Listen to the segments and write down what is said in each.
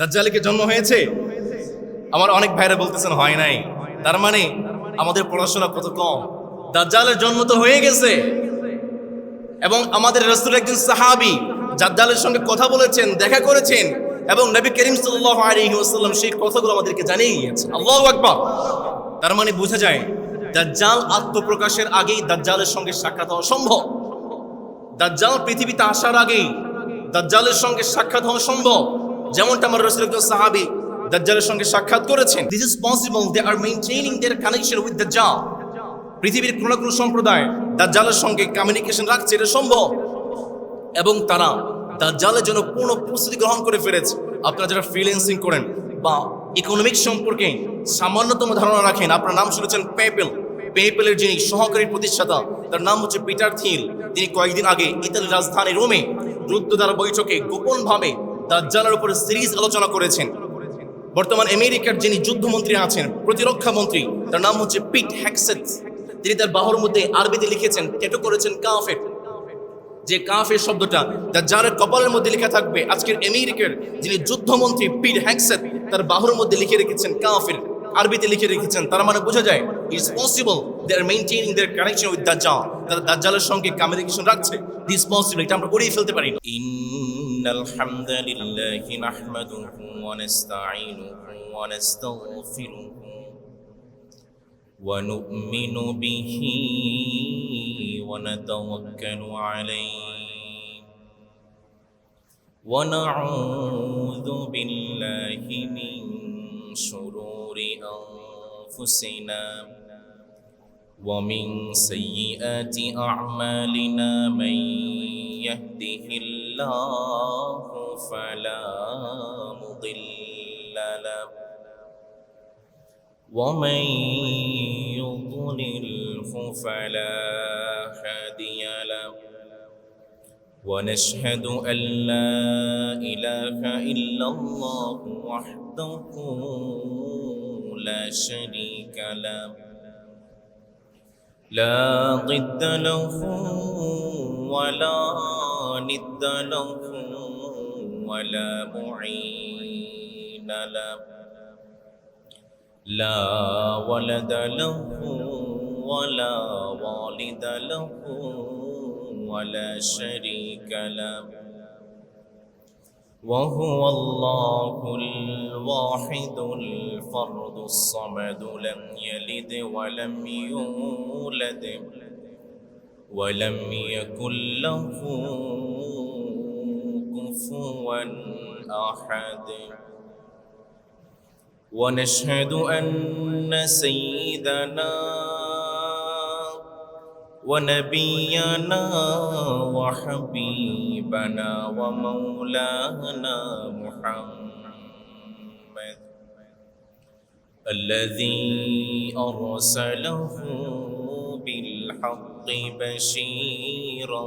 দাজ্জালের জন্ম হয়েছে? আমার অনেক ভাইরা বলতেছেন হয় নাই। তার মানে আমাদের পড়াশোনা কত কম। দাজ্জালের জন্ম তো হয়ে গেছে, এবং আমাদের রাসূল একজন সাহাবী দাজ্জালের সঙ্গে কথা বলেছেন, দেখা করেছেন, এবং নবী করিম সাল্লাল্লাহু আলাইহি ওয়াসাল্লাম সেই কথাগুলো আমাদেরকে জানিয়ে গিয়েছেন। আল্লাহু আকবার। তার মানে বোঝা যায় দাজ্জাল আত্মপ্রকাশের আগেই দাজ্জালের সঙ্গে সাক্ষাৎ হওয়া সম্ভব। দাজ্জাল পৃথিবীতে আসার আগেই দাজ্জালের সঙ্গে সাক্ষাৎ হওয়া সম্ভব। যেমনটা আমার রাসূল একজন সাহাবী দাজ্জালের সঙ্গে সাক্ষাৎ করেছেন। This is possible, they are maintaining their connection with Dajjal. পৃথিবীর কোন না কোন সম্প্রদায় দাজ্জালের সঙ্গে কমিউনিকেশন রাখছে, এটা সম্ভব, এবং তারা দাজ্জালের জন্য পূর্ণ প্রস্তুতি গ্রহণ করে ফেলেছে। আপনারা যারা ফ্রিল্যান্সিং করেন বা ইকোনমিক্স সম্পর্কে সামান্যতম ধারণা রাখেন, আপনার নাম শুনেছেন পেপ্যালের যিনি সহকারী প্রতিষ্ঠাতা, তার নাম হচ্ছে পিটার থিল। তিনি কয়েকদিন আগে ইতালির রাজধানী রোমে দ্রুততার বৈঠকে গোপনভাবে দাজ্জালের উপর সিরিজ আলোচনা করেছেন। বর্তমান আমেরিকার যিনি যুদ্ধমন্ত্রী আছেন, প্রতিরক্ষা মন্ত্রী, তার নাম হচ্ছে পিট হ্যাকসেট। তিনি তার বাহুর মধ্যে আরবিতে লিখেছেন, ট্যাটু করেছেন কাফের। যে কাফের শব্দটা দাজ্জালের কপালের মধ্যে লেখা থাকবে। আজকের আমেরিকার যিনি যুদ্ধমন্ত্রী পিট হ্যাকসেট, তার বাহুর মধ্যে লিখে রেখেছেন কাফের, আরবিতে লিখে রেখেছেন। তার মানে বোঝা যায় it's possible they are maintaining their connection with Dajjal. তারা দাজ্জালের সঙ্গে কমিউনিকেশন রাখছে। দিস পসিবল, এটা আমরা করেই ফেলতে পারি না। ইন্নাল হামদালিল্লাহি নাহমাদুহু ওয়া নাস্তাঈনুহু ওয়া নাস্তাগফিরুহু ওয়া নু'মিনু বিহি ওয়া নাতাওয়াক্কালু আলাইহি ওয়া নাউযু বিল্লাহি মিন শুরুরি আনফুসিনা ওয়া মিন সাইয়্যাতি আ'মালিনা মান ইয়াহদিহিল্লাহু ফালা মুদিল্লা লাহু ومن يضلله فلا هادي له ونشهد أن لا إله إلا الله وحده لا شريك له لا ضد له ولا ند له ولا معين له لا ولد له ولا والد له ولا شريك له وهو الله الواحد الفرد الصمد لم يلد ولم يولد ولم يكن له كفوا أحد ونشهد أن سيدنا ونبينا وحبيبنا ومولانا محمد الذي أرسله بالحق بشيرا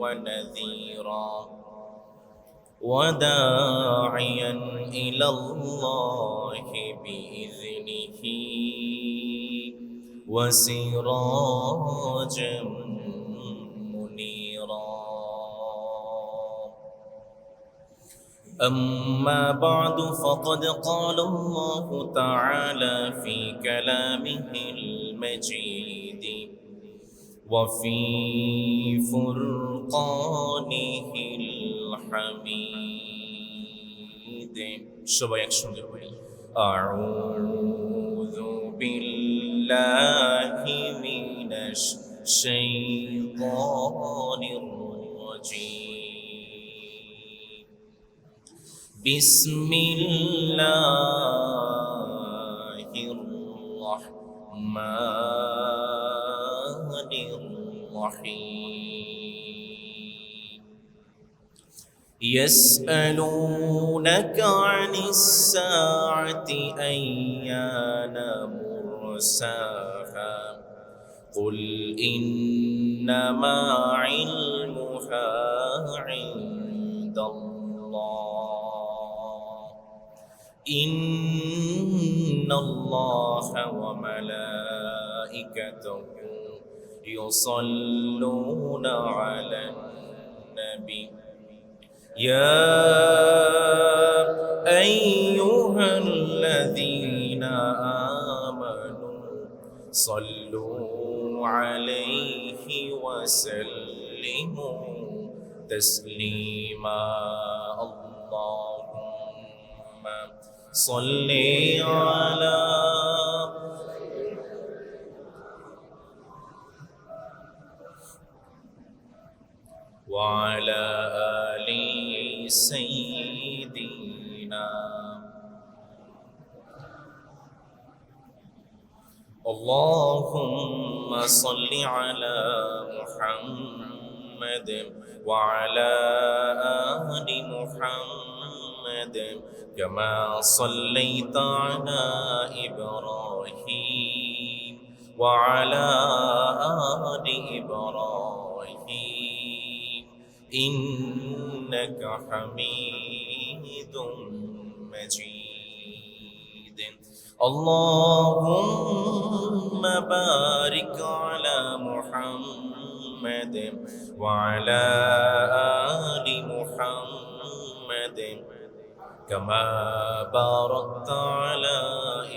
ونذيرا وداعيا إلى الله بإذنه وسراجا منيرا أما بعد فقد قال الله تعالى في كلامه المجيد وفي فرقانه الحميد সবাই একসঙ্গে পড়ি আউযু বিল্লাহি মিনাশ শাইতানির রাজীম বিসমিল্লাহির রাহমানির রাহিম يسألونك عن الساعة أيان مرساها قل إنما علمها عند الله إن الله وملائكته يصلون على النبي يا أيها الذين آمنوا صلوا عليه وسلموا تسليما اللهم صل على وعلى آل سيدنا اللهم صل على محمد وعلى آل محمد كما صليت على إبراهيم وعلى آل إبراهيم إنك حميد مجيد اللهم بارك على محمد وعلى آل محمد كما باركت على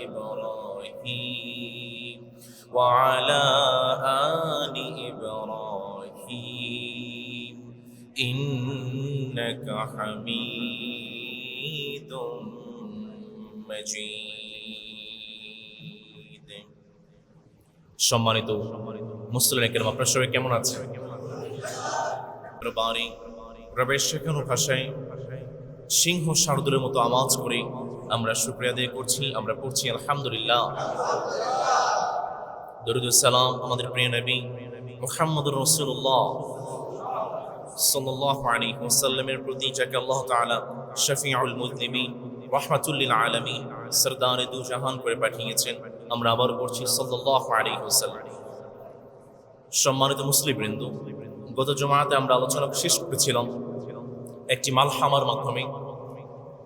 إبراهيم وعلى آل إبراهيم إنك حميد مجيد সম্মানিত মুসলিম কেরাম, আপনারা সবাই কেমন আছেন? বাণী রবের শেখানো ভাষায় সিংহ শারদুলের মতো আওয়াজ করে আমরা শুকরিয়া আদায় করছি। আমরা পড়ছি আলহামদুলিল্লাহ। দরুদ ও সালাম আমাদের প্রিয় নবী মুহাম্মদুর রাসূলুল্লাহ সাল্লাল্লাহু আলাইহি ওয়াসাল্লামের প্রতি, যাকে আল্লাহ তাআলা শফিউল মুজনিমিন রাহমাতুল লিল আলামিন সরদারে দু জাহান করে পাঠিয়েছেন। আমরা আবার পড়ছি সাল্লাল্লাহু আলাইহি ওয়াসাল্লাম। সম্মানিত মুসলিমবৃন্দ, গত জুমাতে আমরা আলোচনা শেষ করেছিলাম একটি মালহামার মাধ্যমে,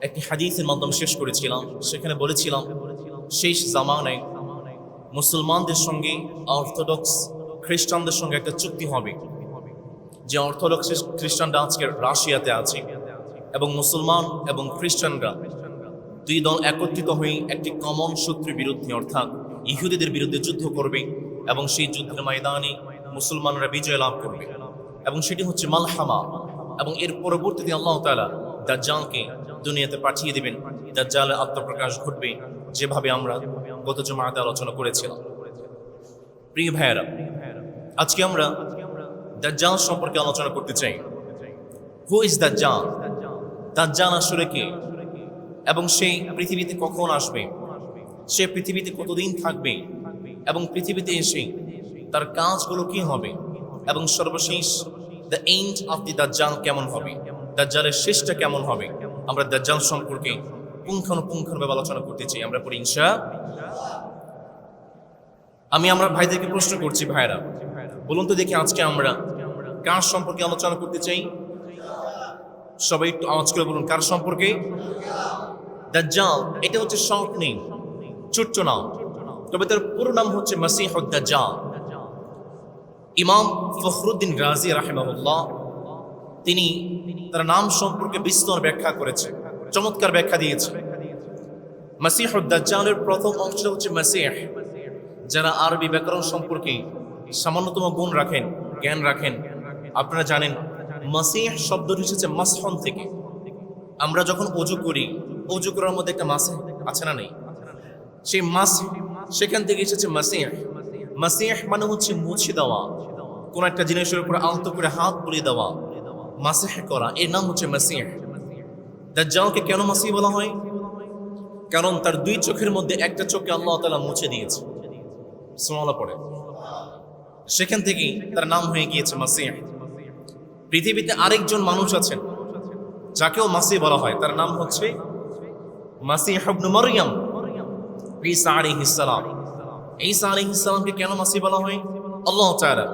একটি হাদিসের মাধ্যমে শেষ করেছিলাম। সেখানে বলেছিলাম শেষ জামানায় মুসলমানদের সঙ্গে অর্থোডক্স খ্রিস্টানদের সঙ্গে একটা চুক্তি হবে, যে অর্থোডক্স খ্রিস্টানরা আজকে রাশিয়াতে আছে এবং মুসলমান এবং খ্রিস্টানরা দুই দল একত্রিত হয়ে একটি কমন শত্রুর বিরুদ্ধে অর্থাৎ ইহুদিদের বিরুদ্ধে যুদ্ধ করবে এবং সেই যুদ্ধের ময়দানে মুসলমানরা বিজয় লাভ করবে এবং সেটি হচ্ছে মালহামা। এবং এর পরবর্তীতে আল্লাহ তাআলা দাজ্জালকে দুনিয়াতে পাঠিয়ে দিবেন, দাজ্জালের আত্মপ্রকাশ ঘটবে, যেভাবে আমরা গত জুমাতে আলোচনা করেছিলাম। প্রিয় ভাইয়েরা, আজকে আমরা দাজ্জাল সম্পর্কে আলোচনা করতে চাই। হু ইজ দাজ্জাল? দাজ্জাল আসলে কে এবং সেই পৃথিবীতে কখন আসবে, সে পৃথিবীতে কতদিন থাকবে এবং পৃথিবীতে এসে তার কাজগুলো কি হবে এবং সর্বশেষ দ্য এন্ড অফ দি দাজ্জাল কেমন হবে, দাজ্জালের শেষটা কেমন হবে, আমরা দাজ্জাল সম্পর্কে পুঙ্খানুপুঙ্খানুভাবে আলোচনা করতে চাই। আমরা পড়ি আমরা ভাইদেরকে প্রশ্ন করছি, ভাইরা বলুন তো দেখি আজকে আমরা কার সম্পর্কে আলোচনা করতে চাই? সবাই একটু আওয়াজ করে বলুন, কার সম্পর্কে? দাজ্জাল। এটা হচ্ছে শর্ট নেম, ছোট্ট নাম, তবে তার পুরো নাম হচ্ছে মাসীহুদ দাজ্জাল। ইমাম ফখরুদ্দিন রাজি রাহিমাহুল্লাহ তিনি তার নাম সম্পর্কে বিস্তর ব্যাখ্যা করেছেন, চমৎকার ব্যাখ্যা দিয়েছে। মাসীহুদ দাজ্জালের প্রথম অংশ হচ্ছে মাসীহ। যারা আরবি ব্যাকরণ সম্পর্কে সামান্যতম জ্ঞান রাখেন, আপনারা জানেন মাসীহ শব্দটি এসেছে মাসহন থেকে। আমরা যখন অজু করি, অজু করার মধ্যে একটা মাসহ আছে না নেই? সেই সেখান থেকে এসেছে মাসীহ। মাসীহ মানে হচ্ছে মুছে দেওয়া, কোন একটা জিনিসের উপর আলতো করে হাত বুলিয়ে দেওয়া, মাসীহ করা, এর নাম হচ্ছে মাসীহ। দাজ্জালকে কেন মাসীহ বলা হয়? কারণ তার দুই চোখের মধ্যে একটা চোখকে আল্লাহ তাআলা মুছে দিয়েছে। সুবহানাল্লাহ পড়ে, সেখান থেকেই তার নাম হয়ে গিয়েছে মাসীহ। পৃথিবীতে আরেকজন মানুষ আছেন যাকেও মাসীহ বলা হয়, তার নাম হচ্ছে মাসীহ ইবনে মারইয়াম, ঈসা আলাইহিস সালাম। ঈসা আলাইহিস সালামকে কেন মাসীহ বলা হয়? আল্লাহ তাআলা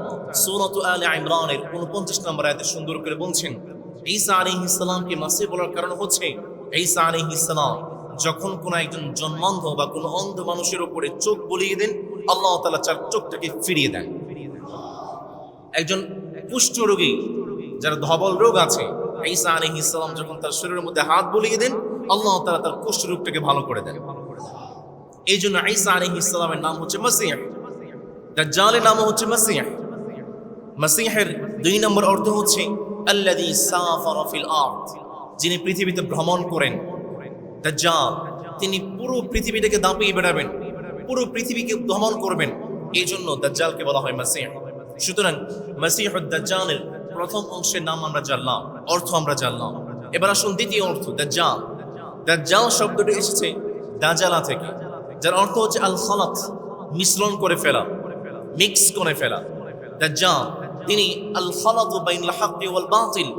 সূরাত আলে ইমরানের 49 নম্বর আয়াতে সুন্দর করে বলছেন, ঈসা আলাইহিস সালামকে মাসীহ বলার কারণ হচ্ছে ঈসা আলাইহিস সালাম যখন কোনো একজন জন্মান্ধ বা কোনো অন্ধ মানুষের উপরে চোখ বুলিয়ে দেন, আল্লাহ তাআলা তার চোখটাকে ফিরিয়ে দেন। একজন কুষ্ঠ রোগী, যার ধবল রোগ আছে, ঈসা আলাইহিস সালাম যখন তার শরীরের মধ্যে হাত বুলিয়ে দেন, আল্লাহ তাআলা তার কুষ্ঠ রোগটাকে ভালো করে দেন। এই জন্য ঈসা আলাইহিস সালামের নাম হচ্ছে মাসীহ, দাজ্জালের নাম হচ্ছে মাসীহ। মাসীহের 2 নম্বর অর্থ হচ্ছে আল্লাযী সাফারা ফিল আরদ, যিনি পৃথিবীতে ভ্রমণ করেন। দাজ্জাল তিনি পুরো পৃথিবীটাকে দাপিয়ে বেড়াবেন, পুরো পৃথিবীকে ভ্রমণ করবেন, এই জন্য দাজ্জালকে বলা হয় মাসীহ। সুতরাং মাসীহুদ দাজ্জালের প্রথম অংশের নাম আমরা জানলাম, অর্থ আমরা জানলাম। এবার আসুন দ্বিতীয় অর্থ দাজ্জাল। দাজ্জাল শব্দটি এসেছে দাজালা থেকে, যার অর্থ হচ্ছে আল খালাত, মিশ্রণ করে ফেলা, মিক্স করে ফেলা। দাজ্জাল তিনি আল খালাতু বাইনাল হাক্কি ওয়াল বাতিল,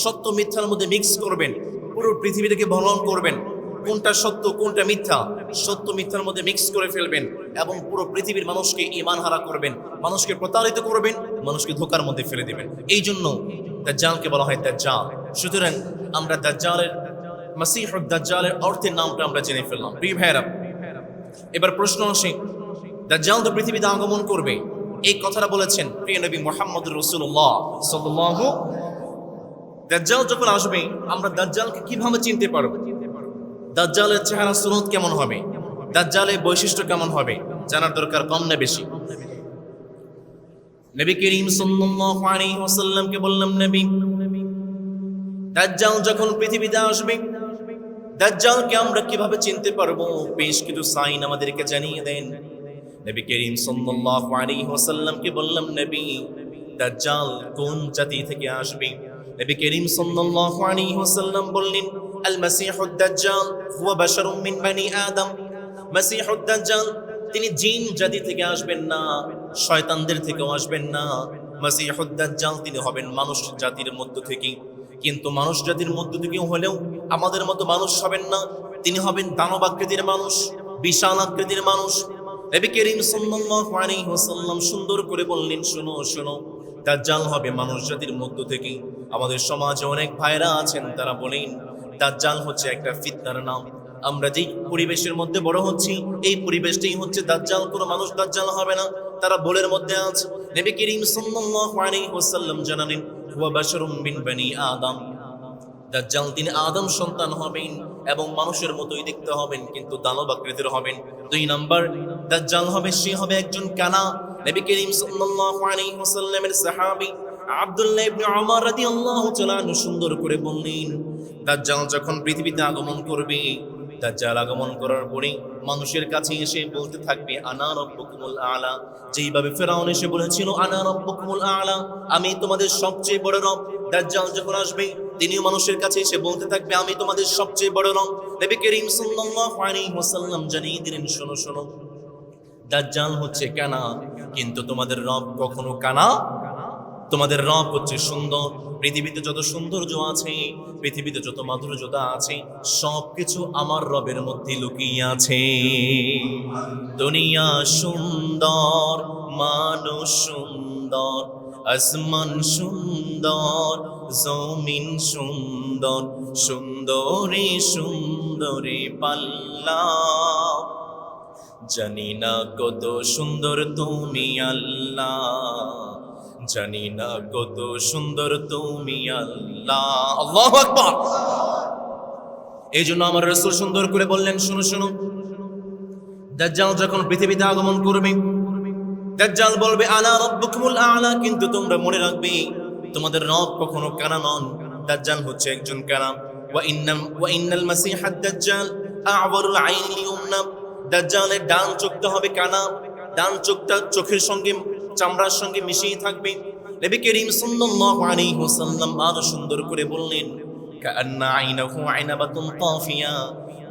সত্য মিথ্যার মধ্যে মিক্স করবেন, পুরো পৃথিবীটাকে ভ্রমণ করবেন, কোনটা সত্য কোনটা মিথ্যা, সত্য মিথ্যার মধ্যে মিক্স করে ফেলবেন এবং পুরো পৃথিবীর মানুষকে ঈমান হারা করবেন, মানুষকে প্রতারিত করবেন, মানুষকে ধোঁকার মধ্যে ফেলে দিবেন। এই জন্য দাজ্জালকে বলা হয় দাজ্জাল। সুতরাং আমরা দাজ্জালের, মাসীহুদ দাজ্জালের অর্থের নামটা আমরা জেনে ফেললাম। প্রিয় ভাইরা, এবার প্রশ্ন আসে, দাজ্জাল তো পৃথিবীতে আগমন করবে, এই কথাটা বলেছেন প্রিয় নবী মুহাম্মদুর রাসূলুল্লাহ সাল্লাল্লাহু। দাজ্জাল যখন আসবে আমরা দাজ্জালকে কিভাবে চিনতে পারব? দাজ্জালের চেহারা সুরত কেমন হবে, দাজ্জালের বৈশিষ্ট্য কেমন হবে, জানার দরকার কম না বেশি? নবী করিম সাল্লাল্লাহু আলাইহি ওয়াসাল্লামকে বললাম, নবী দাজ্জাল যখন পৃথিবীতে আসবে দাজ্জালকে আমরা কিভাবে চিনতে পারবো? বেশ কিছু সাইন আমাদেরকে জানিয়ে দেন। নবী করিম সাল্লাল্লাহু আলাইহি ওয়াসাল্লামকে বললাম, নবী দাজ্জাল কোন জাতি থেকে আসবে? নবী করিম সাল্লাল্লাহু আলাইহি ওয়াসাল্লাম বললেন, আল মাসীহুদ দাজ্জাল হুয়া বাশারুম মিন বানি আদম। মাসীহুদ দাজ্জাল তিনি জিন জাতি থেকে আসবেন না, শয়তানদের থেকেও আসবেন না। মাসীহুদ দাজ্জাল তিনি হবেন মানুষ জাতির মধ্য থেকে, কিন্তু মানুষ জাতির মধ্য থেকে হলেও আমাদের মতো মানুষ হবেন না, তিনি হবেন দানব আকৃতির মানুষ, বিশাল আকৃতির মানুষ। নবী করিম সাল্লাল্লাহু আলাইহি ওয়াসাল্লাম সুন্দর করে বললেন, শোনো শোনো, দাজ্জাল হবে মানুষ জাতির মধ্য থেকে। আমাদের সমাজে অনেক ভাইরা আছেন, তারা বলেন দাজ্জাল হচ্ছে একটা ফিতনার নাম। আমরা যেই পরিবেশের মধ্যে বড় হচ্ছি এই পরিবেশটাই হচ্ছে দাজ্জাল, কোনো মানুষ দাজ্জাল হবে না, তারা বলের মধ্যে আছে। নবী করিম সাল্লাল্লাহু আলাইহি ওয়াসাল্লাম জানালেন, হুয়া বাশারুম মিন বানি আদম। দাজ্জাল তিনি আদম সন্তান হবেন এবং মানুষের মতোই দেখতে হবেন, কিন্তু দানব আকৃতির হবেন। 2 নাম্বার, দাজ্জাল হবে, সে হবে একজন কানা। নবী করিম সাল্লাল্লাহু আলাইহি ওয়াসাল্লামের সাহাবী আব্দুল্লাহ ইবনে ওমর রাদিয়াল্লাহু তাআলা আনহু সুন্দর করে বললেন, দাজ্জাল যখন পৃথিবীতে আগমন করবে, দাজ্জাল আগমন করার পরে মানুষের কাছে এসে বলতে থাকবে, আনা রাব্বুকুমুল আ'লা। যেইভাবে ফেরাউন এসে বলেছিল আনা রাব্বুকুমুল আ'লা, আমি তোমাদের সবচেয়ে বড় রব, দাজ্জাল যখন আসবে তিনিও মানুষের কাছে এসে বলতে থাকবে, আমি তোমাদের সবচেয়ে বড় রব। নবী করিম সাল্লাল্লাহু আলাইহি ওয়াসাল্লাম জানিয়ে দিলেন, শোনো শোনো, দাজ্জাল হচ্ছে কানা, কিন্তু তোমাদের রব কখনো কানা, তোমাদের রব হচ্ছে সুন্দর। পৃথিবীতে যত সৌন্দর্য আছে, পৃথিবীতে যত মাধুর্যতা আছে, সবকিছু আমার রবের মধ্যে লুকিয়ে আছে। দুনিয়া সুন্দর, মানুষ সুন্দর, আসমান সুন্দর, জমিন সুন্দর, সুন্দরী সুন্দরী পাল্লা, জানি না কত সুন্দর তুমি আল্লাহ, জানি না কত সুন্দর তুমি আল্লাহ। আল্লাহু আকবার। এই জন্য আমার রাসূল সুন্দর করে বললেন, শোনো শোনো, দাজ্জাল যখন পৃথিবীতে আগমন করবে, দাজ্জাল বলবে আনা রাব্বুকুমুল আ'লা, কিন্তু তোমরা মনে রাখবে তোমাদের রব কখনো কানা নন, দাজ্জাল হচ্ছে একজন কানা। ওয়া ইন্নাল মাসীহাদ দাজ্জাল আ'ওয়ারুল আইনিল ইউমনা, দাজ্জালের ডান চোখটা হবে কানা, ডান চোখটা চোখের সঙ্গে চামড়ার সঙ্গে মিশিয়ে থাকবে। নবী করিম সাল্লাল্লাহু আলাইহি ওয়াসাল্লাম আরো সুন্দর করে বললেন, কাআন্না আইনাহু আইনাবাতুন তাফিয়া,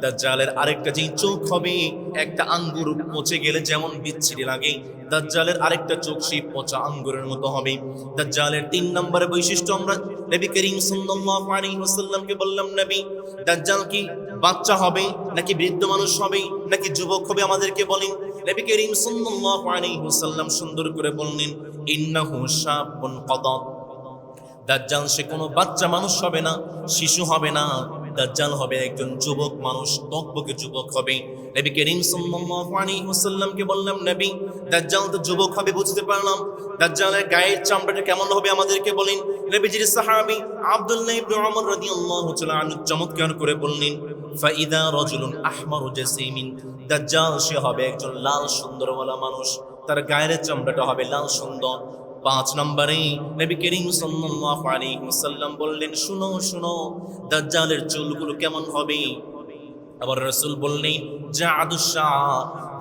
দাজ্জালের আরেকটা যেই চোখ হবে, একটা আঙ্গুর পচে গেলে যেমন বিচ্ছিরি লাগে, দাজ্জালের আরেকটা চোখ সেই পচা আঙ্গুরের মতো হবে। দাজ্জালের 3 নম্বর বৈশিষ্ট্য আমরা নবী করিম সাল্লাল্লাহু আলাইহি ওয়াসাল্লামকে বললাম, নবী দাজ্জাল কি বাচ্চা হবে নাকি বৃদ্ধ মানুষ হবে নাকি যুবক হবে আমাদেরকে বলেন। নবী করিম সাল্লাল্লাহু আলাইহি ওয়াসাল্লাম সুন্দর করে বললেন, ইন্নাহু শাবুন কাদাদ, দাজ্জাল সে কোনো বাচ্চা মানুষ হবে না, শিশু হবে না, দাজ্জাল হবে একজন যুবক মানুষ, টকবকে যুবক হবে। নবী করিম সাল্লাল্লাহু আলাইহি ওয়াসাল্লামকে বললাম, নবী দাজ্জাল তো যুবক হবে বুঝতে পারলাম, দাজ্জালের গায়ের চামড়াটা কেমন হবে আমাদেরকে বলেন। নবীজির সাহাবী আব্দুল্লাহ ইবনে ওমর রাদিয়াল্লাহু তাআলা আনহু চমৎকার করে বললেন, ফাইদা রাজুলুন আহমারু জাসিমিন, দাজ্জাল সে হবে একজন লাল সুন্দরওয়ালা মানুষ, তার গায়ের চামড়াটা হবে লাল সুন্দর। 5 নম্বরে নবী করিম সাল্লাল্লাহু আলাইহি ওয়াসাল্লাম বললেন, শুনো শুনো দাজ্জালের চুলগুলো কেমন হবে। আবার রাসূল বললেন, জাআদুশা,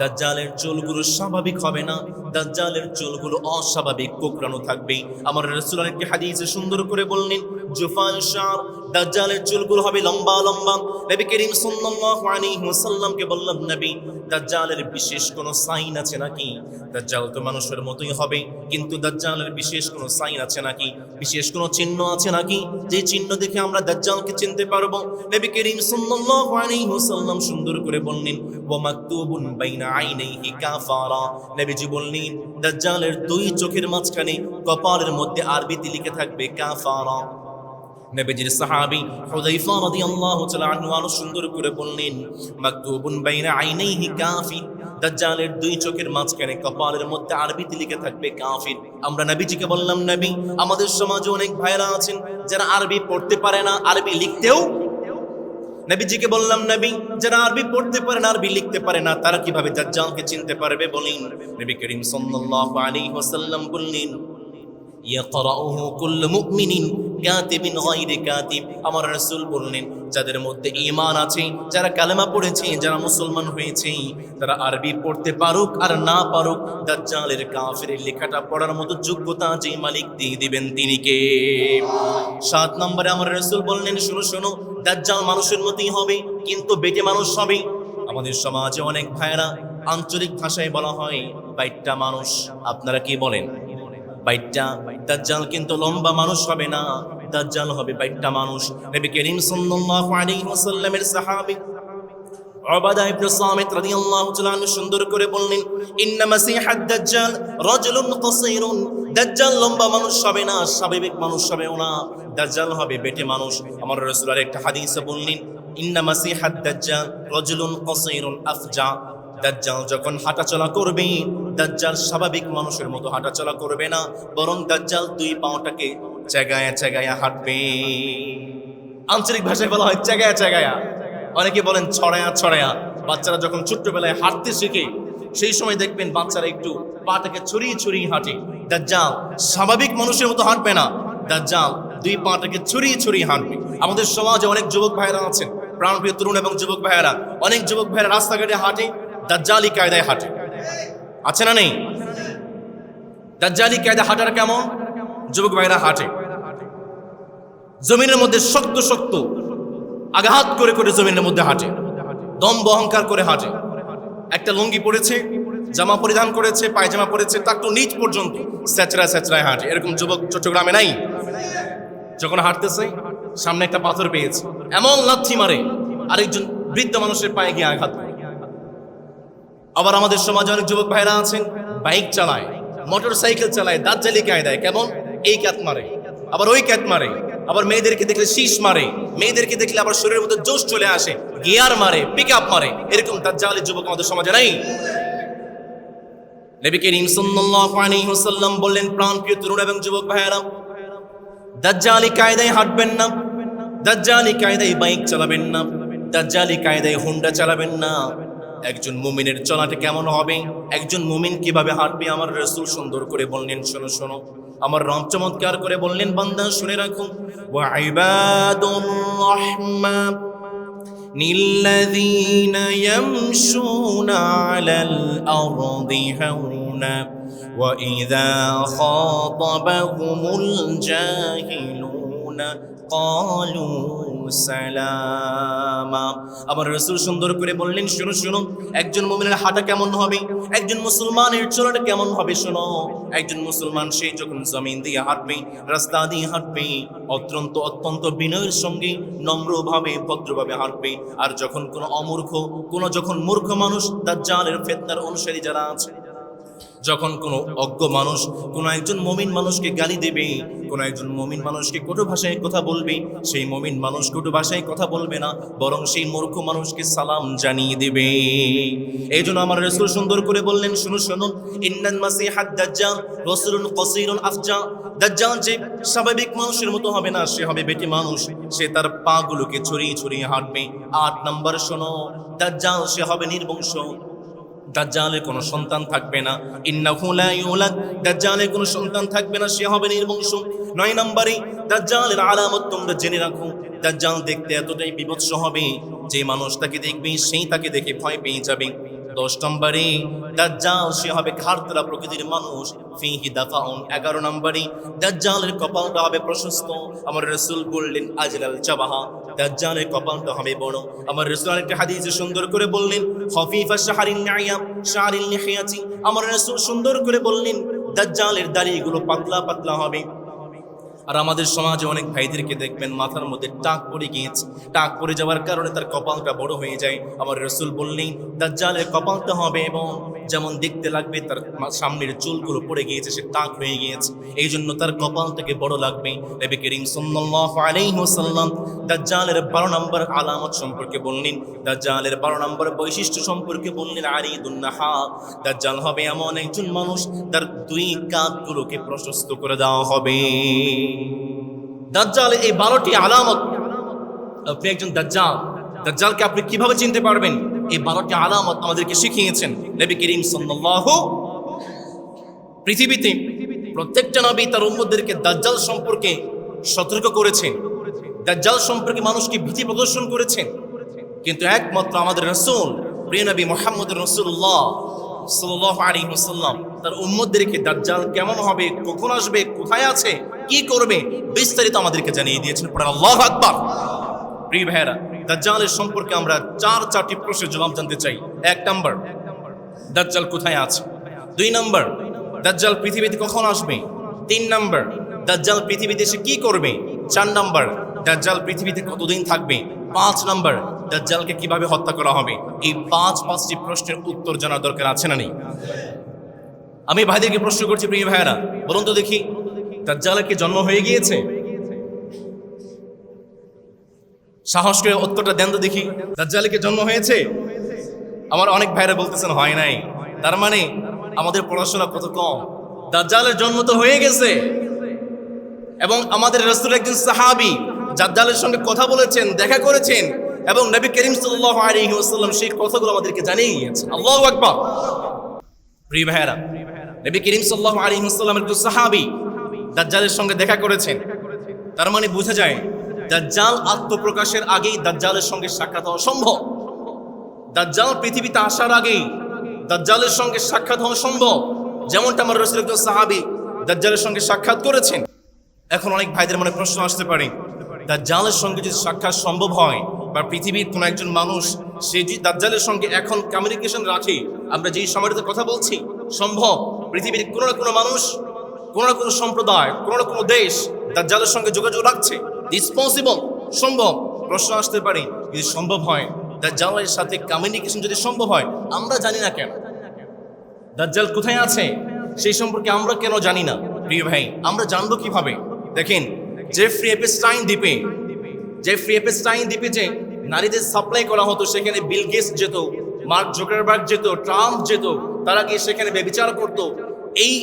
দাজ্জালের চুলগুলো স্বাভাবিক হবে না, দাজ্জালের চুলগুলো অস্বাভাবিক কোঁকড়ানো থাকবে। আমার রাসূল একটি হাদিসে সুন্দর করে বললেন, জুফাল শার, দাজ্জালের চুলগুলো হবে লম্বা লম্বা। নবী করিম সাল্লাল্লাহু আলাইহি ওয়াসাল্লামকে বললাম, নবী দাজ্জালের বিশেষ কোনো সাইন আছে নাকি? দাজ্জাল তো মানুষের মতোই হবে, কিন্তু দাজ্জালের বিশেষ কোনো সাইন আছে নাকি, বিশেষ কোনো চিহ্ন আছে নাকি, যে চিহ্ন দেখে আমরা দাজ্জালকে চিনতে পারবো? নবী করিম সাল্লাল্লাহু আলাইহি ওয়াসাল্লাম সুন্দর করে বললেন, ওয়া মাকতুবুন বাইনা আইনাইহি কাফারা, নবীজি বললেন দাজ্জালের 2 চোখের মাঝখানে কপালের মধ্যে আরবিতে লিখে থাকবে কাফারা। নবীজির সাহাবী হুযায়ফা রাদিয়াল্লাহু তাআলা আনহু আরো সুন্দর করে বললেন, মাকতুবুন বাইনা আইনাইহি কাফির, দাজ্জালের 2 চোখের মাঝখানে কপালের মধ্যে আরবিতে লিখে থাকবে কাফির। আমরা নবীজিকে বললাম, নবী আমাদের সমাজে অনেক ভাইরা আছেন যারা আরবি পড়তে পারে না, আরবি লিখতেও। নবীজিকে বললাম, নবী যারা আরবি পড়তে পারে না, আরবি লিখতে পারে না, তারা কিভাবে দাজ্জালকে চিনতে পারবে বলেন? নবী করিম সাল্লাল্লাহু আলাইহি ওয়াসাল্লাম বললেন, ইয়াকরাউহু কুল্লু মুমিনিন কাতিবিন গায়রি কাতিব। আমার রাসূল বললেন, যাদের মধ্যে ঈমান আছে, যারা কালেমা পড়েছে, যারা মুসলমান হয়েছে, তারা আরবি পড়তে পারুক আর না পারুক, দাজ্জালের কাফিরের লেখাটা পড়ার মতো যোগ্যতা যে মালিক দিয়ে দিবেন তিনি কে? 7 নম্বরে আমার রাসূল বললেন, শোনো শোনো দাজ্জাল মানুষের মতোই হবে, কিন্তু বেটে মানুষ হবে। আমাদের সমাজে অনেক ভাইরা আঞ্চলিক ভাষায় বলা হয় বাইট্টা মানুষ। আপনারা কি বলেন? বাইট্টা। দাজ্জাল কিন্তু লম্বা মানুষ হবে না, দাজ্জাল হবে বাইট্টা মানুষ। নবী করিম সাল্লাল্লাহু আলাইহি ওয়াসাল্লামের সাহাবী উবাদা ইবনে সামিত রাদিয়াল্লাহু তাআলা আনহু সুন্দর করে বললেন, ইন্না মাসিহাদ দাজ্জাল রাজুলুন কাসীরুন, দাজ্জাল লম্বা মানুষ হবে না, স্বাভাবিক মানুষ হবেও না, দাজ্জাল হবে বেটে মানুষ। আমার রাসূল আরেকটা হাদিসে বললেন, ইন্না মাসিহাদ দাজ্জাল রাজুলুন কাসীরুন আফজা, দাজ্জাল যখন হাঁটাচলা করবে, দাজ্জাল স্বাভাবিক মানুষের মতো হাঁটাচলা করবে না, বরং দাজ্জাল 2 পাওটাকে চেগায়া চেগায়া হাঁটবে। আঞ্চলিক ভাষায় বলা হয় চেগায়া চেগায়া, অনেকে বলেন ছড়ায়া ছড়ায়া। বাচ্চারা যখন ছোট্টবেলায় হাঁটতে শিখে, সেই সময় দেখবেন বাচ্চারা একটু পাটাকে ছড়িয়ে ছড়িয়ে হাঁটে। দাজ্জাল স্বাভাবিক মানুষের মতো হাঁটবে না, দাজ্জাল 2 পাটাকে ছড়িয়ে ছড়িয়ে হাঁটবে। আমাদের সমাজে অনেক যুবক ভাইয়েরা আছেন, প্রাণপ্রিয় তরুণ এবং যুবক ভাইয়েরা, অনেক যুবক ভাইয়েরা রাস্তাঘাটে হাঁটে, দাজ্জালি কায়দায় হাঁটে। আছে না নেই? দাজ্জালি কায়দায় হাঁটার কেমন? যুবক ভাইয়েরা হাঁটে জমিনের মধ্যে শক্ত শক্ত আঘাত করে করে, জমিনের মধ্যে হাঁটে, দম্ভ অহংকার করে হাঁটে। একটা লুঙ্গি পরেছে, জামা পরিধান করেছে, পায়জামা পরেছে, তার তো নিচ পর্যন্ত স্যাচরায় স্যাচরায় হাঁটে। এরকম যুবক চট্টগ্রামে নাই? যখন হাঁটতেছে সামনে একটা পাথর পেয়েছে, এমন লাথি মারে আরেকজন বৃদ্ধ মানুষের পায়ে গিয়ে আঘাত করে। আবার আমাদের সমাজে অনেক যুবক ভাইরা আছেন বাইক চালায়, মোটর সাইকেল চালায়, দাজ্জালি কায়দায়। কেমন? এই ক্যাত মারে, আবার ওই ক্যাত মারে, আবার মেয়েদেরকে দেখলে শীষ মারে, মেয়েদেরকে দেখলে আবার শরীরের মধ্যে জোশ চলে আসে, গিয়ার মারে, পিক আপ মারে। এরকম দাজ্জালি যুবক আমাদের সমাজে নাই? নবী করিম সাল্লাল্লাহু আলাইহি ওয়াসাল্লাম বললেন, প্রাণপ্রিয় তরুণ এবং যুবক ভাইয়েরা, দাজ্জালি কায়দায় হাঁটবেন না, দাজ্জালি কায়দায় বাইক চালাবেন না, দাজ্জালি কায়দায় হুন্ডা চালাবেন না। একজন মুমিনের চলাটা কেমন হবে, একজন মুমিন কিভাবে হাঁটবে, আমার রাসূল সুন্দর করে বললেন, শোনো শোনো। আমার রব চমৎকার করে বললেন, বান্দা শুনে রাখুন, ওয়া ইবাদুর রাহমান নিল্লাযীনা ইয়ামশুনা আলাল আরদি হাওনা ওয়া ইযা খাতাবাহুমুল জাহিলুনা ক্বালু সালামা। আমার রাসূল সুন্দর করে বললেন, শুনো শুনো, একজন মুমিনের হাঁটা কেমন হবে, একজন মুসলমানের চলাটা কেমন হবে। শোনো, একজন মুসলমান সে যখন জমিন দিয়ে হাঁটবে, রাস্তা দিয়ে হাঁটবে, অত্যন্ত বিনয়ের সঙ্গে নম্রভাবে ভদ্রভাবে হাঁটবে। আর যখন কোনো অমূর্খ, যখন মূর্খ মানুষ, দাজ্জালের ফিতনার অনুসারী যারা আছে, যখন কোনো অজ্ঞ মানুষ কোনো একজন মমিন মানুষকে গালি দেবে, কোনো একজন মমিন মানুষকে কটু ভাষায় কথা বলবে, সেই মমিন মানুষ কটু ভাষায় কথা বলবে না, বরং সেই মূর্খ মানুষকে সালাম জানিয়ে দেবে। এই জন্য আমার রাসূল সুন্দর করে বললেন, শুনুন শুনুন, ইন্নাল মাসিহাদ দাজ্জাল রাসূলুন কাসীরুন আফজা। দাজ্জাল যে স্বাভাবিক মানুষের মতো হবে না, সে হবে বেটি মানুষ, সে তার পা গুলোকে ছড়িয়ে ছড়িয়ে হাঁটবে। ৮ নাম্বার শোনো, দাজ্জাল সে হবে নির্বংশ, দাজ্জালের কোনো সন্তান থাকবে না। ইন্নাহু লা ইউলাদ, দাজ্জালের কোনো সন্তান থাকবে না, সে হবে নির্বংশ। ৯ নম্বরে দাজ্জালের আলামত তোমরা জেনে রাখো, দাজ্জাল দেখতে এতটাই বিভৎস হবে যে মানুষ তাকে দেখবে সেই তাকে দেখে ভয় পেয়ে যাবে। ১০ নম্বরে দাজ্জাল সে হবে খাড়তলা প্রকৃতির মানুষ, ফিহি দাফাউন। ১১ নম্বরে দাজ্জালের কপালটা হবে প্রশস্ত, আমার রাসূল বললেন আজলাল জাবাহা, দাজ্জালের কপালটা হবে বড়। আমার রাসূল আরেকটা হাদিসে সুন্দর করে বললেন খফিফা শাহরিন নাইয়াম শাহরিন লিহিয়াতি, আমার রাসূল সুন্দর করে বললেন দাজ্জালের দাড়িগুলো পাতলা পাতলা হবে। আর আমাদের সমাজে অনেক ভাইদেরকে দেখবেন মাথার মধ্যে টাক পড়ে গিয়েছে, টাক পড়ে যাওয়ার কারণে তার কপালটা বড় হয়ে যায়। আমার রাসূল বললেন দাজ্জালের কপালটা হবে এবং যেমন দেখতে লাগবে তার সামনের চুলগুলো পড়ে গিয়েছে, সে টাক হয়ে গিয়েছে, এই জন্য তার কপালটাকে বড় লাগবে। নবী করিম সাল্লাল্লাহু আলাইহি ওয়াসাল্লাম দাজ্জালের ১২ নম্বর আলামত সম্পর্কে বললেন, দাজ্জালের ১২ নম্বর বৈশিষ্ট্য সম্পর্কে বললেন আরিদুন নাহা, দাজ্জাল হবে এমন একজন মানুষ তার ২ কাঁধগুলোকে প্রশস্ত করে দেওয়া হবে। দাজ্জালের এই ১২টি আলামত, আপনি একজন দাজ্জাল, দাজ্জালকে আপনি কিভাবে চিনতে পারবেন, এই ১২টি আলামত আমাদেরকে শিখিয়েছেন নবী করিম সাল্লাল্লাহু। পৃথিবীতে প্রত্যেকটা নবী তার উম্মতদেরকে দাজ্জাল সম্পর্কে সতর্ক করেছেন, দাজ্জাল সম্পর্কে মানুষকে ভীতি প্রদর্শন করেছেন, কিন্তু একমাত্র আমাদের রাসূল প্রিয় নবী মুহাম্মদ রাসূলুল্লাহ সাল্লাল্লাহু আলাইহি ওয়াসাল্লাম তার উম্মতদেরকে দাজ্জাল কেমন হবে, কখন আসবে, কোথায় আছে, কি করবে বিস্তারিত আমাদেরকে জানিয়ে দিয়েছেন। পড়েন আল্লাহু আকবার। প্রিয় ভাইরা, দাজ্জালের সম্পর্কে আমরা ৪টি প্রশ্নের জবাব জানতে চাই। ১ নাম্বার, দাজ্জাল কোথায় আছে? ২ নাম্বার, দাজ্জাল পৃথিবীতে কখন আসবে? ৩ নাম্বার, দাজ্জাল পৃথিবীতে এসে কি করবে? ৪ নাম্বার, দাজ্জাল পৃথিবীতে কতদিন থাকবে? ৫ নাম্বার, দাজ্জালকে কিভাবে হত্যা করা হবে? এই ৫টি প্রশ্নের উত্তর জানার দরকার আছে না নেই? আমি ভাইদেরকে প্রশ্ন করছি, প্রিয় ভাইরা বলুন তো দেখি, দাজ্জালের কি জন্ম হয়ে গিয়েছে? সাহস করে উত্তরটা দেন তো দেখি, দাজ্জালের কি জন্ম হয়েছে? আমার অনেক ভাইরা বলতেছেন হয় নাই, তার মানে আমাদের পড়াশোনা কত কম। দাজ্জালের জন্ম তো হয়ে গেছে এবং আমাদের রাসূল একজন সাহাবী দাজ্জালের সঙ্গে কথা বলেছেন, দেখা করেছেন এবং নবী করিম সাল্লাল্লাহু আলাইহি ওয়াসাল্লাম সেই কথাগুলো আমাদেরকে জানিয়ে গিয়েছেন। আল্লাহু আকবার। প্রিয় ভাইরা, নবী করিম সাল্লাল্লাহু আলাইহি ওয়াসাল্লামের একজন সাহাবী দাজ্জালের সঙ্গে দেখা করেছেন, তার মানে বোঝা যায় দাজ্জাল আত্মপ্রকাশের আগেই দাজ্জালের সঙ্গে সাক্ষাৎ হওয়া সম্ভব। দাজ্জাল পৃথিবীতে আসার আগেই দাজ্জালের সঙ্গে সাক্ষাৎ হওয়া সম্ভব, যেমনটা আমার রাসূল একজন সাহাবী দাজ্জালের সঙ্গে সাক্ষাৎ করেছেন। এখন অনেক ভাইদের মনে প্রশ্ন আসতে পারে, দাজ্জালের সঙ্গে যদি সাক্ষাৎ সম্ভব হয় বা পৃথিবীর কোনো একজন মানুষ সে যদি দাজ্জালের সঙ্গে এখন কমিউনিকেশন রাখে, আমরা যেই সময়টাতে কথা বলছি, সম্ভব পৃথিবীর কোনো না কোনো মানুষ, কোনো না কোনো সম্প্রদায়, কোনো না কোনো দেশ দাজ্জালের সঙ্গে যোগাযোগ রাখছে? দিস পসিবল, সম্ভব। প্রশ্ন আসতে পারে, যদি সম্ভব হয়, দাজ্জালের সাথে কমিউনিকেশন যদি সম্ভব হয়, আমরা জানি না কেন? দাজ্জাল কোথায় আছে সেই সম্পর্কে আমরা কেন জানি না? প্রিয় ভাই, আমরা জানবো কিভাবে? দেখেন, জেফ্রি এপস্টাইন দ্বীপে যে নারীদের সাপ্লাই করা হতো, সেখানে বিল গেটস যেত, মার্ক জুকারবার্গ যেত, ট্রাম্প যেত, তারা গিয়ে সেখানে ব্যভিচার করত। এই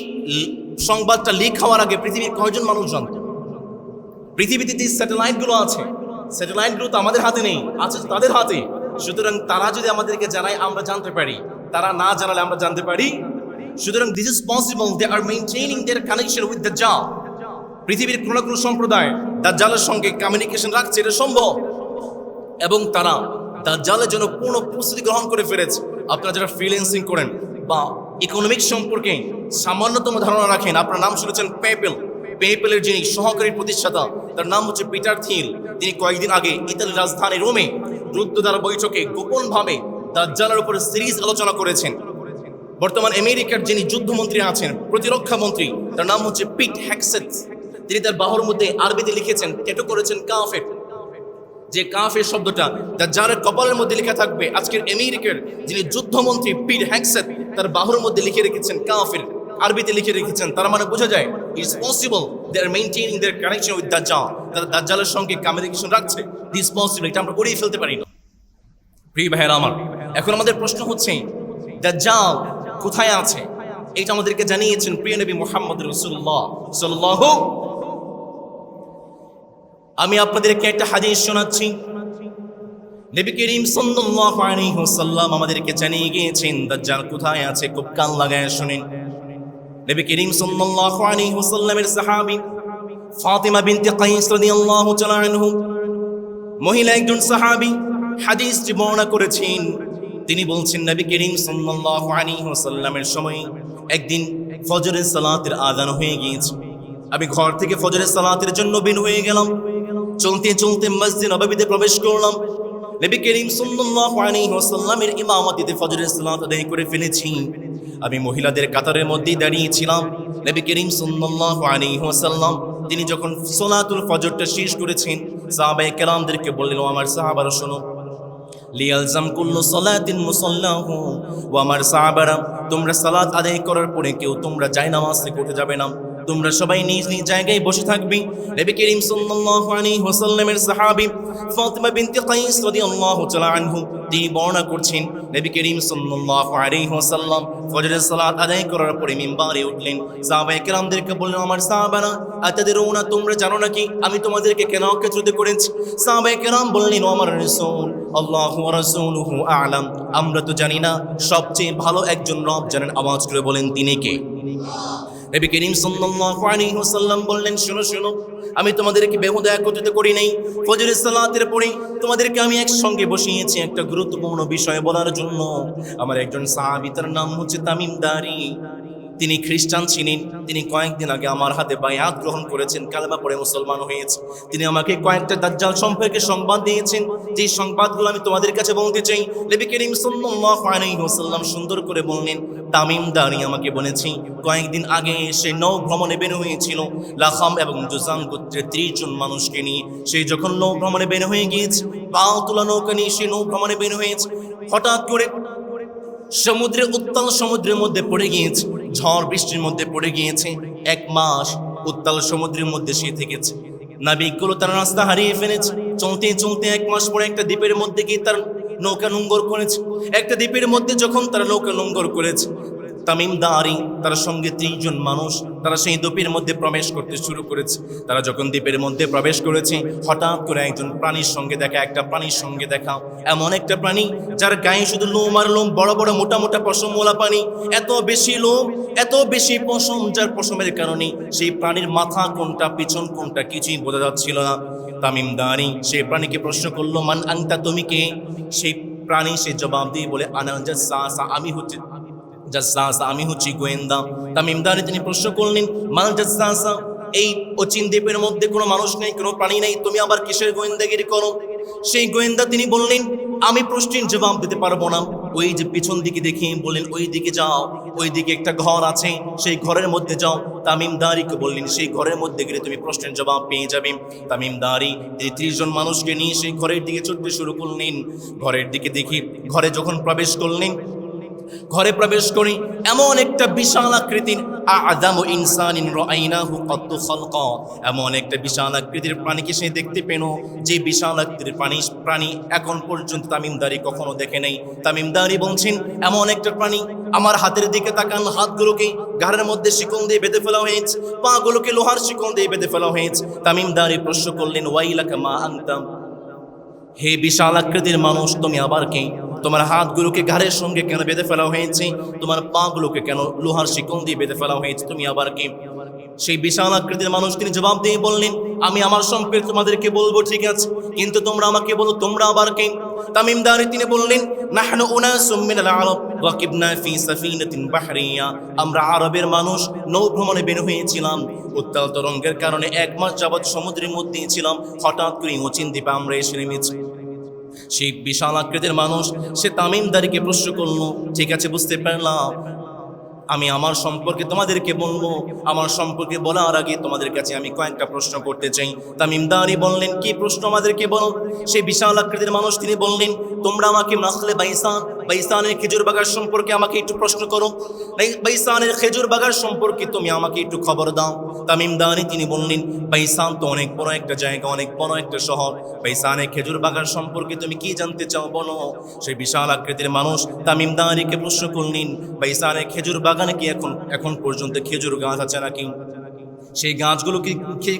সংবাদটা লিক হওয়ার আগে পৃথিবীর কয়জন মানুষ জানত? পৃথিবীতে যে স্যাটেলাইটগুলো আছে, স্যাটেলাইটগুলো তো আমাদের হাতে নেই, আছে তাদের হাতে। সুতরাং তারা যদি আমাদেরকে জানায় আমরা জানতে পারি, তারা না জানালে আমরা জানতে পারি। সুতরাং this is possible, they are maintaining their connection with Dajjal. পৃথিবীর কোনো না কোনো সম্প্রদায় দাজ্জালের সঙ্গে কমিউনিকেশন রাখছে, এটা সম্ভব, এবং তারা দাজ্জালের জন্য পূর্ণ প্রস্তুতি গ্রহণ করে ফেলেছে। আপনারা যারা ফ্রিল্যান্সিং করেন বা ইকোনমিক্স সম্পর্কে সামান্যতম ধারণা রাখেন, আপনার নাম শুনেছেন পেপ্যালের যিনি সহকারী প্রতিষ্ঠাতা, তার নাম হচ্ছে পিটার থিল। তিনি কয়েকদিন আগে ইতালির রাজধানী রোমে দ্রুততার বৈঠকে গোপনভাবে দাজ্জালের উপর সিরিজ আলোচনা করেছেন। বর্তমান আমেরিকার যিনি যুদ্ধমন্ত্রী আছেন, প্রতিরক্ষা মন্ত্রী, তার নাম হচ্ছে পিট হ্যাকসেট। তিনি তার বাহুর মধ্যে আরবিতে লিখেছেন, ট্যাটু করেছেন কাফের, যে কাফের শব্দটা দাজ্জালের কপালের মধ্যে লেখা থাকবে। আজকের আমেরিকার যিনি যুদ্ধমন্ত্রী পিট হ্যাকসেট, তার বাহুর মধ্যে লিখে রেখেছেন কাফির, আরবিতে লিখে রেখেছেন। তার মানে বোঝা যায় it's possible they are maintaining their connection with Dajjal, তারা দাজ্জালের সঙ্গে কমিউনিকেশন রাখছে। দিস পসিবল, এটা আমরা করেই ফেলতে পারি না। প্রিয় ভাইয়েরা আমার, এখন আমাদের প্রশ্ন হচ্ছে দাজ্জাল কোথায় আছে? এটা আমাদেরকে জানিয়েছেন প্রিয় নবী মুহাম্মদ রাসূলুল্লাহ সাল্লাল্লাহু। আমি আপনাদেরকে একটা হাদিস শোনাচ্ছি। নবী করিম সাল্লাল্লাহু আলাইহি ওয়াসাল্লাম আমাদেরকে জানিয়ে গিয়েছেন দাজ্জাল কোথায় আছে। খুব কান লাগায় শুনেন। নবী করিম সাল্লাল্লাহু আলাইহি ওয়াসাল্লামের সাহাবী ফাতিমা বিনতে কাইস রাদিয়াল্লাহু তাআলা আনহু, মহিলা একজন সাহাবী, হাদিসটি বর্ণনা করেছেন। তিনি বলছেন নবী করিম সাল্লাল্লাহু আলাইহি ওয়াসাল্লামের সময় একদিন ফজরের সালাতের আযান হয়ে গিয়েছে। আমি ঘর থেকে ফজরের সালাতের জন্য বের হয়ে গেলাম। চলতে চলতে মসজিদ নববীতে প্রবেশ করলাম। নবী করিম সাল্লাল্লাহু আলাইহি ওয়াসাল্লামের ইমামতিতে ফজরের সালাত আদায় করে ফেলেছি। আমি মহিলাদের কাতারের মধ্যেই দাঁড়িয়েছিলাম। নবী করিম সাল্লাল্লাহু আলাইহি ওয়াসাল্লাম তিনি যখন সালাতুল ফজরটা শেষ করেছেন, সাহাবায়ে কেরামদেরকে বললেন, আমার সাহাবারা শোনো, লিয়ালজাম কুল্লু সালাতিন মুসাল্লাহু, ও আমার সাহাবারা, তোমরা সালাত আদায় করার পরে কেউ তোমরা জায়নামাজ থেকে উঠে যাবে না, তোমরা সবাই নিজ নিজ জায়গায় বসে থাকবে। নবী করিম সাল্লাল্লাহু আলাইহি ওয়াসাল্লামের সাহাবী ফাতিমা বিনতে কাইস রাদিয়াল্লাহু তাআলা আনহু তিনি বর্ণনা করছেন, নবী করিম সাল্লাল্লাহু আলাইহি ওয়াসাল্লাম ফজরের সালাত আদায় করার পরে মিম্বারে উঠলেন। সাহাবায়ে কেরামদেরকে বললেন, আমার সাহাবারা, আতাদরুনা, তোমরা জানো নাকি আমি তোমাদেরকে কেন একত্রিত করেছি? সাহাবায়ে কেরাম বললেন, ও আমার রাসূল, আল্লাহু ওয়া রাসূলুহু আ'লাম, আমরা তো জানি না, সবচেয়ে ভালো একজন রব জানেন। আওয়াজ করে বলেন, তিনি কে? নবী করিম সাল্লাল্লাহু আলাইহি ওয়াসাল্লাম বললেন, শোনো শোনো, আমি তোমাদেরকে বেহুদা একত্রিত করি নাই। ফজরের সালাতের পরে তোমাদেরকে আমি একসঙ্গে বসিয়েছি একটা গুরুত্বপূর্ণ বিষয় বলার জন্য। আমার একজন সাহাবী, তার নাম হচ্ছে তামিম দারি। তিনি খ্রিস্টান ছিলেন। তিনি কয়েকদিন আগে আমার হাতে বায়াত গ্রহণ করেছেন, কালেমা পড়ে মুসলমান হয়েছে। তিনি আমাকে কয়েকটা দাজ্জাল সম্পর্কে সংবাদ দিয়েছেন, যে সংবাদগুলো আমি তোমাদের কাছে বলতে চাই। নবী করিম সাল্লাল্লাহু আলাইহি ওয়াসাল্লাম সুন্দর করে বললেন, তামিম দারি আমাকে বলেছি কয়েকদিন আগে সে নৌ ভ্রমণে বের হয়েছিল লাখাম এবং জুজাম গোত্রের 30 জন মানুষকে নিয়ে। সেই যখন নৌ ভ্রমণে বের হয়ে গিয়েছে, পাল তোলা নৌকা নিয়ে সে নৌ ভ্রমণে বের হয়েছে, হঠাৎ করে সমুদ্রে, উত্তাল সমুদ্রের মধ্যে পড়ে গিয়েছে, ঝড় বৃষ্টির মধ্যে পড়ে গিয়েছে। 1 মাস উত্তাল সমুদ্রের মধ্যে সে থেকেছে। নাবিকগুলো তার রাস্তা হারিয়ে ফেলেছে। চলতে চলতে 1 মাস পরে একটা দ্বীপের মধ্যে গিয়ে তার নৌকা নোঙ্গর করেছে। একটা দ্বীপের মধ্যে যখন তারা নৌকা নোঙ্গর করেছে, তামিম দারি তার সঙ্গে 30 জন মানুষ তারা সেই দ্বীপের মধ্যে প্রবেশ করতে শুরু করেছে। তারা যখন দ্বীপের মধ্যে প্রবেশ করেছে, হঠাৎ করে একজন প্রাণীর সঙ্গে দেখা, একটা প্রাণীর সঙ্গে দেখা, এমন একটা প্রাণী যার গায়ে শুধু লোম আর লোম, বড় বড় মোটা মোটা পশমওয়ালা প্রাণী, এত বেশি লোম, এত বেশি পশম, যার পশমের কারণে সেই প্রাণীর মাথা কোনটা পিছন কোনটা কিছুই বোঝা যাচ্ছিল না। তামিম দারি সেই প্রাণীকে প্রশ্ন করলো, মান আনতা, তুমি কে? সেই প্রাণী সে জবাব দিয়ে বলে, আনা জাসসাসা, আমি হচ্ছে জাসসাসা, আমি হচ্ছি গোয়েন্দা। তামিম দারি তিনি প্রশ্ন করলেন, মাল জাসসাসা, এই অচিন দ্বীপের মধ্যে কোনো মানুষ নেই, কোনো প্রাণী নেই, তুমি আবার কিসের গোয়েন্দাগিরি করো? সেই গোয়েন্দা তিনি বললেন, আমি প্রশ্নের জবাব দিতে পারবো না। ওই যে পিছন দিকে দেখে বললেন, ওই দিকে যাও, ওই দিকে একটা ঘর আছে, সেই ঘরের মধ্যে যাও। তামিম দারিকে বললেন, সেই ঘরের মধ্যে গেলে তুমি প্রশ্নের জবাব পেয়ে যাবে। তামিম দারি তিনি 30 জন মানুষকে নিয়ে সেই ঘরের দিকে ছুটতে শুরু করলেন। ঘরের দিকে দেখি, ঘরে যখন প্রবেশ করলেন, ঘরে প্রবেশ করি এমন একটা বিশাল আকৃতির আযামু ইনসানিন রাআইনাহু কত্তু খালকা, এমন একটা বিশাল আকৃতির প্রাণীকে সে দেখতে পেল, যে বিশাল আকৃতির প্রাণী এখন পর্যন্ত তামিম দারি কখনো দেখে নাই। তামিম দারি বলছেন, এমন একটা প্রাণী, আমার হাতের দিকে তাকান, হাতগুলোকে ঘাড়ের মধ্যে শিকল দিয়ে বেঁধে ফেলা হয়েছে, পাগুলোকে লোহার শিকল দিয়ে বেঁধে ফেলা হয়েছে। তামিম দারি প্রশ্ন করলেন, ওয়াইলাকা মা আনতা, হে বিশাল আকৃতির মানুষ, তুমি আবার কে? তোমার হাতগুলোকে ঘাড়ের সঙ্গে কেন বেঁধে ফেলা হয়েছে? তোমার পাগুলোকে কেন লোহার শিকল দিয়ে বেঁধে ফেলা হয়েছে? তুমি আবার কে? সেই বিশাল আকৃতির মানুষ তিনি জবাব দিয়ে বললেন, আমি আমার সম্পর্কে তোমাদেরকে বলবো, ঠিক আছে, কিন্তু তোমরা আমাকে বলো, তোমরা আবার কে? তামিম দারি তিনি বললেন, নাহনু উনাসুম মিনাল আরব রাকিবনা ফি সাফিনাতিন বাহরিয়া, আমরা আরবের মানুষ, নৌ ভ্রমণে বের হয়েছিলাম, উত্তাল তরঙ্গের কারণে 1 মাস যাবৎ সমুদ্রের মধ্যেই ছিলাম, হঠাৎ করে অচিন দ্বীপে আমরা এসে নেমেছি। সেই বিশাল আকৃতির মানুষ সে তামিম দারিকে প্রশ্ন করলো, ঠিক আছে, বুঝতে পারলাম, আমি আমার সম্পর্কে তোমাদেরকে বলবো। আমার সম্পর্কে বলার আগে তোমাদের কাছে আমি কয়েকটা প্রশ্ন করতে চাই। তামিম দারি বললেন, কি প্রশ্ন, আমাদেরকে বলো। সেই বিশাল আকৃতির মানুষ তিনি বললেন, তোমরা আমাকে নাখলে বাইসান বাইসানের খেজুর বাগান সম্পর্কে আমাকে একটু প্রশ্ন করো, বাইসানের খেজুর বাগান সম্পর্কে তুমি আমাকে একটু খবর দাও। তামিম দারি তিনি বললেন, বাইসান তো অনেক বড় একটা জায়গা, অনেক বড় একটা শহর, বাইসানের খেজুর বাগান সম্পর্কে তুমি কি জানতে চাও বলো। সেই বিশাল আকৃতির মানুষ তামিম দারিকে প্রশ্ন করলেন, বাইসানের খেজুর বাগানে কি এখন পর্যন্ত খেজুর গাছ আছে নাকি? সেই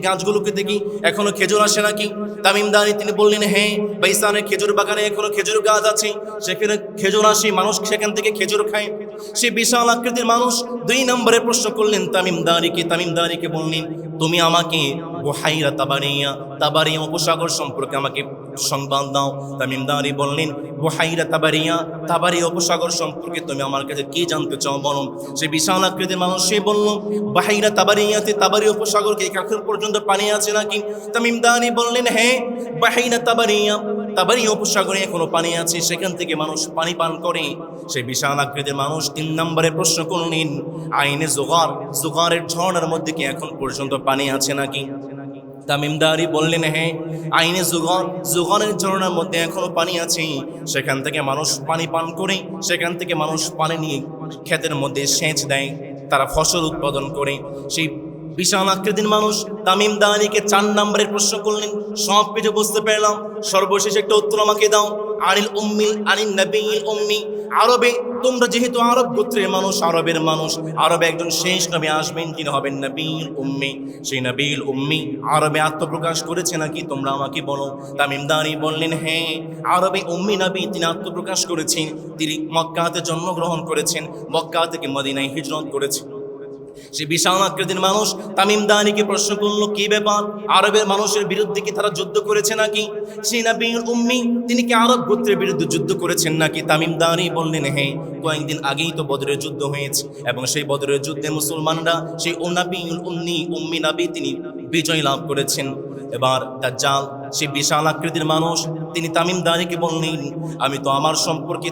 গাছগুলোকে দেখি এখনো খেজুর আসে নাকি? তামিম দারি তিনি বললেন, হ্যাঁ, বাইসানের খেজুর বাগানে এখনো খেজুর গাছ আছে, সেখানে খেজুর আসে, মানুষ সেখান থেকে খেজুর খায়। সেই বিশাল আকৃতির মানুষ 2 নম্বরে প্রশ্ন করলেন তামিম দারিকে বললেন, তুমি আমাকে বুহাইরা তাবারিয়া উপসাগর সম্পর্কে আমাকে সংবাদ দাও। তামিম দারি বললেন, বুহাইরা তাবারিয়া উপসাগর সম্পর্কে তুমি আমার কাছে কি জানতে চাও বলো। সে বিশাল আকৃতির মানুষ সে বলল, বুহাইরা তাবারিয়া উপসাগরকে এখন পর্যন্ত পানি আছে নাকি? তামিম দারি বললেন, হ্যাঁ, বুহাইরা তাবারিয়া উপসাগরে এখনো পানি আছে, সেখান থেকে মানুষ পানি পান করে। সেই বিশাল আকৃতির মানুষ 3 নম্বরে প্রশ্ন করলেন, আইনে জোগারের ঝর্ণার মধ্যে কি এখন পর্যন্ত পানি আছে নাকি? তামিম দারি বললেন, হ্যাঁ, আইনে জোগারের ঝর্ণার মধ্যে এখনো পানি আছে, সেখান থেকে মানুষ পানি পান করে, সেখান থেকে মানুষ পানি নিয়ে ক্ষেতের মধ্যে সেচ দেয়, তারা ফসল উৎপাদন করে। সেই বিশাল আকৃতির মানুষ তামিম দারিকে 4 নম্বরের প্রশ্ন করলেন, সব কিছু বুঝতে পারলাম, সর্বশেষ একটা উত্তর আমাকে দাও। আনিন নবীল উম্মি, আরবে তোমরা যেহেতু আরব গোত্রের মানুষ, আরবে একজন শেষ নবী আসবেন, তিনি হবেন নবীল উম্মি। সেই নবীল উম্মি আরবে আত্মপ্রকাশ করেছে নাকি তোমরা আমাকে বলো। তামিম দারি বললেন, হ্যাঁ, আরবে উম্মি নবী তিনি আত্মপ্রকাশ করেছেন, তিনি মক্কাতে জন্মগ্রহণ করেছেন, মক্কা থেকে মদিনায় হিজরত করেছেন। সে বিশাল আকৃতির মানুষ তামিম দারিকে প্রশ্ন করলো, কি ব্যাপার, আরবের মানুষের বিরুদ্ধে কি তারা যুদ্ধ করেছে নাকি? সেই নবীল উম্মি তিনি কি আরব গোত্রের বিরুদ্ধে যুদ্ধ করেছেন নাকি? তামিম দারি বললেন, হ্যাঁ, কয়েকদিন আগেই তো বদরের যুদ্ধ হয়েছে, এবং সেই বদরের যুদ্ধে মুসলমানরা সেই নবীল উম্মি নবী তিনি বিজয় লাভ করেছেন। এবার দাজ্জাল সেই বিশাল আকৃতির মানুষ তিনি তামিম দারিকে বললেন, আমি তো আমার সম্পর্কে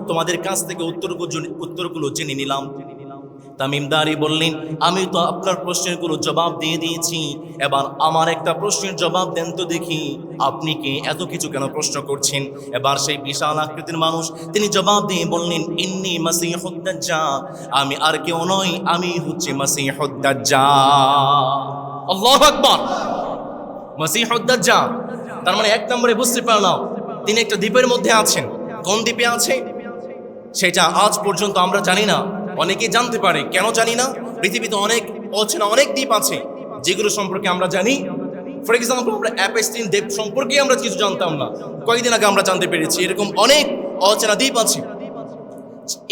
তোমাদের কাছ থেকে উত্তরগুলো জেনে নিলাম। তামিম দারি বললেন, আমি তো আপনার প্রশ্নের কোনো জবাব দিয়ে দিয়েছি, এবার আমার একটা প্রশ্নের জবাব দেন তো দেখি, আপনি কি এত কিছু কেন প্রশ্ন করছেন? এবার সেই বিশাল আকৃতির মানুষ তিনি জবাব দিয়ে বললেন, ইন্নী মাসীহুদ দাজ্জাল, আমি আর কেউ নই, আমি হচ্ছে মাসীহুদ দাজ্জাল। আল্লাহু আকবার, মাসীহুদ দাজ্জাল। তার মানে 1 নম্বরে বুঝতে পারলাম তিনি একটা দ্বীপের মধ্যে আছেন। কোন দ্বীপে আছে সেটা আজ পর্যন্ত আমরা জানি না, অনেকেই জানতে পারে। কেন জানি না? পৃথিবীতে অনেক দ্বীপ আছে যেগুলো সম্পর্কে আমরা জানি। ফর এক্সাম্পল, আমরা অ্যাপেস্টিন দ্বীপ সম্পর্কে আমরা কিছু জানতাম না, কয়েকদিন আগে আমরা জানতে পেরেছি। এরকম অনেক অচেনা দ্বীপ আছে।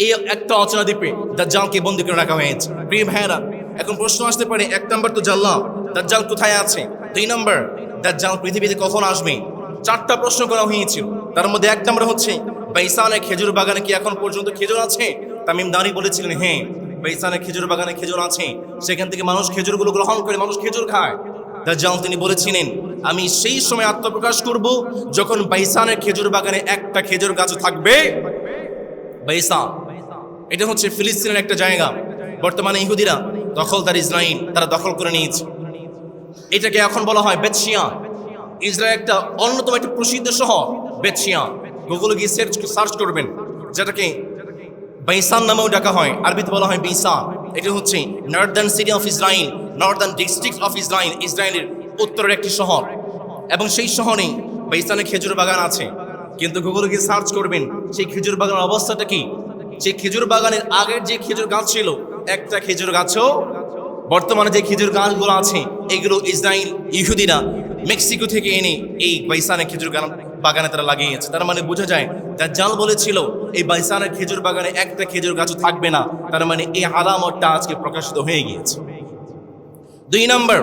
এই একটা অচেনা দ্বীপে দাজ্জালকে বন্দী করে রাখা হয়েছে। প্রিয় ভাইয়েরা, এখন প্রশ্ন আসতে পারে, 1 নম্বর তো জানলাম দাজ্জাল কোথায় আছে, 2 নম্বর দাজ্জাল পৃথিবীতে কখন আসবে। 4টা প্রশ্ন করা হয়েছিল। তার মধ্যে 1 নম্বর হচ্ছে, বাইসানের খেজুর বাগানে কি এখন পর্যন্ত খেজুর আছে? তামিম দারি বলেছিলেন, হ্যাঁ, বাইসানের খেজুর বাগানে খেজুর আছে, সেখান থেকে মানুষ খেজুরগুলো গ্রহণ করে, মানুষ খেজুর খায়। দাজ্জাল তিনি বলেছিলেন, আমি সেই সময় আত্মপ্রকাশ করব যখন বাইসানের খেজুর বাগানে একটা খেজুর গাছ থাকবে। বাইসান এটা হচ্ছে ফিলিস্তিনের একটা জায়গা, বর্তমানে ইহুদিরা দখলদার ইসরায়েল তারা দখল করে নিয়েছে। এটাকে এখন বলা হয় বেতশিয়ান। ইসরায়েল একটা অন্যতম একটা প্রসিদ্ধ শহর বেতশিয়ান। গুগলে গিয়ে সার্চ করবেন, যেটাকে বাইসান নামেও ডাকা হয়, আরবিতে বলা হয় বিসান। এটা হচ্ছে Northern city of Israel, Northern district of Israel, ইসরায়েলের উত্তরের একটি শহর। এবং সেই শহরে বাইসানে খেজুর বাগান আছে। কিন্তু গুগলে গিয়ে সার্চ করবেন সেই খেজুর বাগানের অবস্থাটা কি। সেই খেজুর বাগানের আগের যে খেজুর গাছ ছিল, একটা খেজুর গাছও, বর্তমানে যে খেজুর গাছগুলো আছে এগুলো ইসরায়েল ইহুদিরা মেক্সিকো থেকে এনে এই বাইসানের খেজুর বাগানে তারা লাগিয়েছে। তার মানে বোঝা যায় দাজ্জাল বলেছিল এই বাইসানের খেজুর বাগানে একটা খেজুর গাছও থাকবে না। তার মানে এই আলামতটা আজকে প্রকাশিত হয়ে গিয়েছে। 2 নম্বর,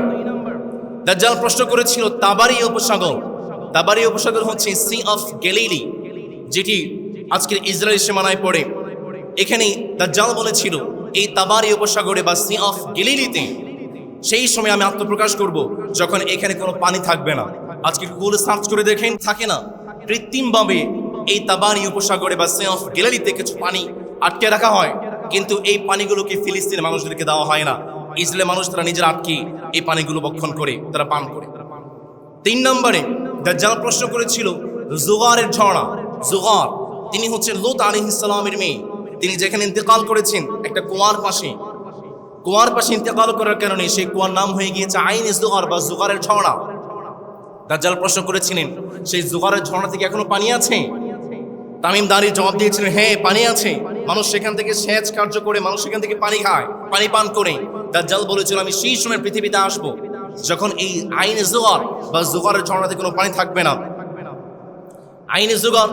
দাজ্জাল প্রশ্ন করেছিল তাবারি উপসাগর। তাবারি উপসাগর হচ্ছে সি অফ গ্যালিলি, যেটি আজকের ইসরায়েল সীমানায় পড়ে। এখানেই দাজ্জাল বলেছিল এই তাবারি উপসাগরে বা সি অফ গ্যালিলিতে সেই সময় আমি আত্মপ্রকাশ করব যখন এখানে কোনো পানি থাকবে না। আজকে গুগলে সার্চ করে দেখেন, থাকে না কৃত্রিমভাবে এই তাবারি উপসাগরে বা সি অফ গ্যালিলিতে কিছু পানি আটকে রাখা হয়, কিন্তু এই পানিগুলোকে ফিলিস্তিনের মানুষদেরকে দেওয়া হয় না। ইসরায়েলের মানুষ তারা নিজেরা আটকে এই পানিগুলো বক্ষণ করে, তারা পান করে। 3 নম্বরে দাজ্জাল প্রশ্ন করেছিল জোগারের ঝর্ণা। জোগার তিনি হচ্ছেন লূত আলাইহিস সালামের মেয়ে। তিনি যেখানে ইন্তেকাল করেছেন একটা কুয়ার পাশে ইন্তেকাল করার কারণে সেই কুয়ার নাম হয়ে গিয়েছে আইন জুগার বা জুগারের ঝর্ণা। দাজ্জাল প্রশ্ন করেছিলেন, সেই জুগারের ঝর্ণা থেকে এখনো পানি আছে? তামিম দাঁড়িয়ে জবাব দিয়েছিলেন, হ্যাঁ পানি আছে। মানুষ সেখান থেকে সেচ কার্য করে, মানুষ সেখান থেকে পানি খায়, পানি পান করে। দাজ্জাল বলেছিল, আমি সেই সময় পৃথিবীতে আসবো যখন এই আইন জুগার বা জুগারের ঝর্ণাতে কোনো পানি থাকবে না। আইনে জুগার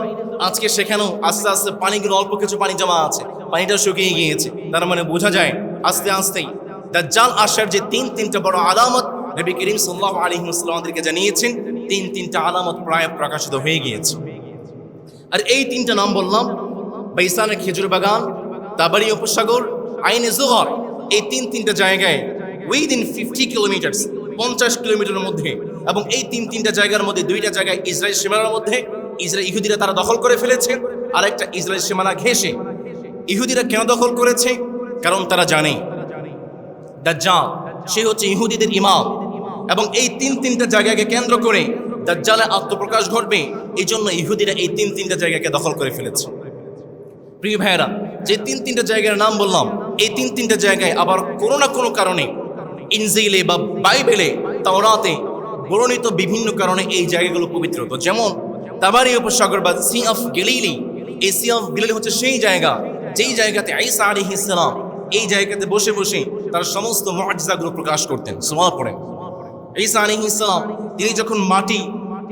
আজকে সেখানেও আস্তে আস্তে পানিগুলো, অল্প কিছু পানি জমা আছে, পানিটা শুকিয়ে গিয়েছে। তার মানে বোঝা যায় আস্তে আস্তেই দাজ্জাল আসার যে তিনটা বড় আলামত নবী করিম সাল্লাল্লাহু আলাইহি ওয়াসাল্লাম আমাদেরকে জানিয়েছেন, তিনটা আলামত প্রায় প্রকাশিত হয়ে গিয়েছে। আর এই তিনটা নাম বললাম, বাইসানের খেজুর বাগান, তাবারি উপসাগর, আইনে জুগার। এই তিনটা জায়গায় উইদিন 50 কিলোমিটার, 50 কিলোমিটারের মধ্যে, এবং এই তিনটা জায়গার মধ্যে দুইটা জায়গায় ইসরায়েল সীমানার মধ্যে ইহুদিরা তারা দখল করে ফেলেছে। আর একটা ইসরায়েল সীমানা ঘেঁষে। ইহুদিরা কেন দখল করেছে? কারণ তারা জানে দাজ্জাল সে হচ্ছে ইহুদিদের ইমাম, এবং এই তিনটা জায়গাকে কেন্দ্র করে দাজ্জালের আত্মপ্রকাশ ঘটবে। এই জন্য ইহুদিরা এই তিনটা জায়গাকে দখল করে ফেলেছে। প্রিয় ভাইয়েরা, যে তিনটা জায়গার নাম বললাম, এই তিনটা জায়গায় আবার কোনো না কোনো কারণে ইনজিলে বা বাইবেলে, তাওরাতে বর্ণিত বিভিন্ন কারণে এই জায়গাগুলো পবিত্র। তো যেমন তাবারি উপসাগর বা সি অফ গ্যালিলি, এই সি অফ গ্যালিলি হচ্ছে সেই জায়গা যেই জায়গাতে ঈসা আলাইহিস সালাম এই জায়গাতে বসে বসে তার সমস্ত মুআজিজাগুলো প্রকাশ করতেন। সুবহান পড়েন। ঈসা আলাইহিস সালাম তিনি যখন মাটি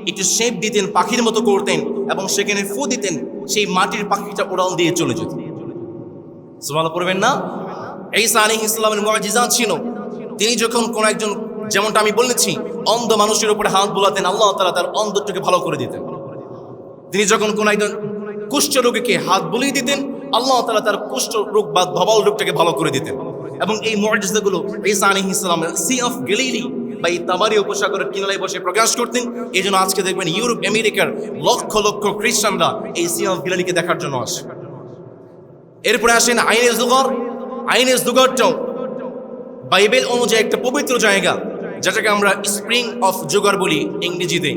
একটু শেপ দিতেন, পাখির মতো করতেন এবং সেখানে ফু দিতেন, সেই মাটির পাখিটা উড়াল দিয়ে চলে যেত। সুবহান পড়বেন না? ঈসা আলাইহিস সালামের মুআজিজা ছিল, তিনি যখন কোন একজন, যেমনটা আমি বলেছি, অন্ধ মানুষের উপরে হাত বোলাতেন, আল্লাহ তাআলা তার অন্ধটাকে ভালো করে দিতেন। তিনি যখন কোন একজন কুষ্ঠ রোগীকে হাত বুলিয়ে দিতেন, আল্লাহ তাআলা তার কুষ্ঠ রোগ বা ধবল রোগটাকে ভালো করে দিতেন। এবং এই মুআজিজাগুলো ঈসা আলাইহিস সালাম সি অফ গ্যালিলি বা এই তাবারি উপসাগরের কিনারায় বসে প্রকাশ করতেন। এই জন্য আজকে দেখবেন ইউরোপ আমেরিকার লক্ষ লক্ষ খ্রিস্টানরা এই সি অফ গ্যালিলিকে দেখার জন্য আসে। এরপরে আসেন আইনে জুগার। আইনে জুগারটাও বাইবেল অনুযায়ী একটা পবিত্র জায়গা, যেটাকে আমরা স্প্রিং অফ জুগার বলি ইংরেজিতে।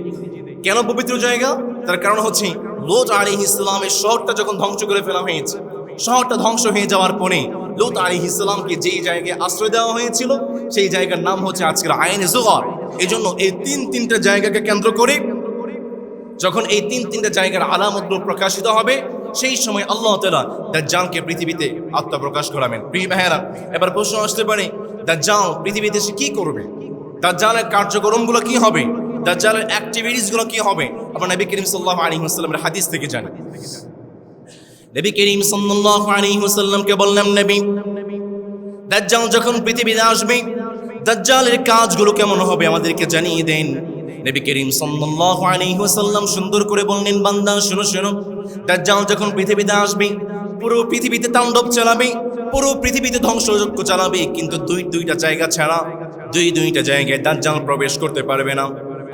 কেন পবিত্র জায়গা? তার কারণ হচ্ছে লূত আলাইহিস সালামের শহরটা যখন ধ্বংস করে ফেলা হয়েছে, শহরটা ধ্বংস হয়ে যাওয়ার পরে লূত আলাইহিস সালামকে যেই জায়গায় আশ্রয় দেওয়া হয়েছিল সেই জায়গার নাম হচ্ছে আজকের আইনে জুগার। এই জন্য এই তিনটা জায়গাকে কেন্দ্র করে যখন এই তিনটা জায়গার আলামতগুলো প্রকাশিত হবে, সেই সময় আল্লাহ তাআলা দাজ্জালকে পৃথিবীতে আত্মপ্রকাশ করাবেন। প্রিয় ভাইয়েরা, এবার প্রশ্ন আসতে পারে, দাজ্জাল পৃথিবীতে এসে কি করবে? দাজ্জালের কার্যক্রমগুলো কি হবে? দাজ্জালের অ্যাক্টিভিটিসগুলো কি হবে? আমরা নবী করিম সাল্লাল্লাহু আলাইহি ওয়াসাল্লামের হাদিস থেকে জানি। নবী করিম সাল্লাল্লাহু আলাইহি ওয়াসাল্লামকে বললাম, নবী, দাজ্জাল যখন পৃথিবীতে আসবে, দাজ্জালের কাজগুলো কেমন হবে আমাদেরকে জানিয়ে দেন। নবী করিম সাল্লাল্লাহু আলাইহি ওয়াসাল্লাম সুন্দর করে বললেন, বান্দা শোনো, দাজ্জাল যখন পৃথিবীতে আসবে, পুরো পৃথিবীতে তাণ্ডব চালাবে, পুরো পৃথিবীতে ধ্বংসযজ্ঞ চালাবে, কিন্তু দুইটা জায়গা ছাড়া দুইটা জায়গায় দাজ্জাল প্রবেশ করতে পারবে না।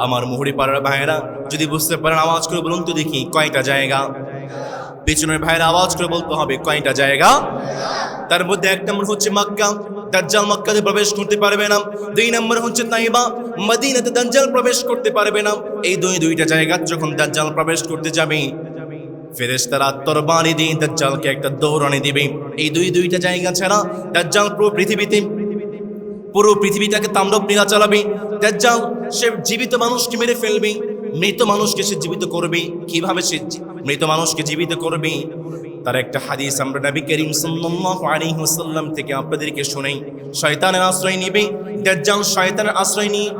আমার মুহুরি পাড়ার ভাইয়েরা যদি বুঝতে পারেন আওয়াজ করে বলুন তো দেখি, কয়টা জায়গা? পেছনের ভাইয়েরা আওয়াজ করে বলতে হবে, কয়টা জায়গা? তার মধ্যে এক নম্বর হচ্ছে মক্কা, দাজ্জাল মক্কাতে প্রবেশ করতে পারবে না। 2 নম্বর হচ্ছে তাইবা, মদিনাতে দাজ্জাল প্রবেশ করতে পারবে না। এই দুইটা জায়গা যখন দাজ্জাল প্রবেশ করতে যাবে, ফেরেশতারা তরবারি দিয়ে দাজ্জালকে একটা দৌড়ানি দিবে। এই দুইটা জায়গা ছাড়া দাজ্জাল পুরো পৃথিবীটাকে তাণ্ডব লীলা চালাবে। দাজ্জাল সে জীবিত মানুষকে মেরে ফেলবে, মৃত মানুষকে সে জীবিত করবে। কিভাবে সে মৃত মানুষকে জীবিত করবে? তার একটা হাদিস আমরা নবী করিম সাল্লাল্লাহু আলাইহি ওয়াসাল্লাম থেকে আপনাদেরকে শোনাই। শয়তানের আশ্রয় নিবে দাজ্জাল, শয়তানের আশ্রয় নিয়ে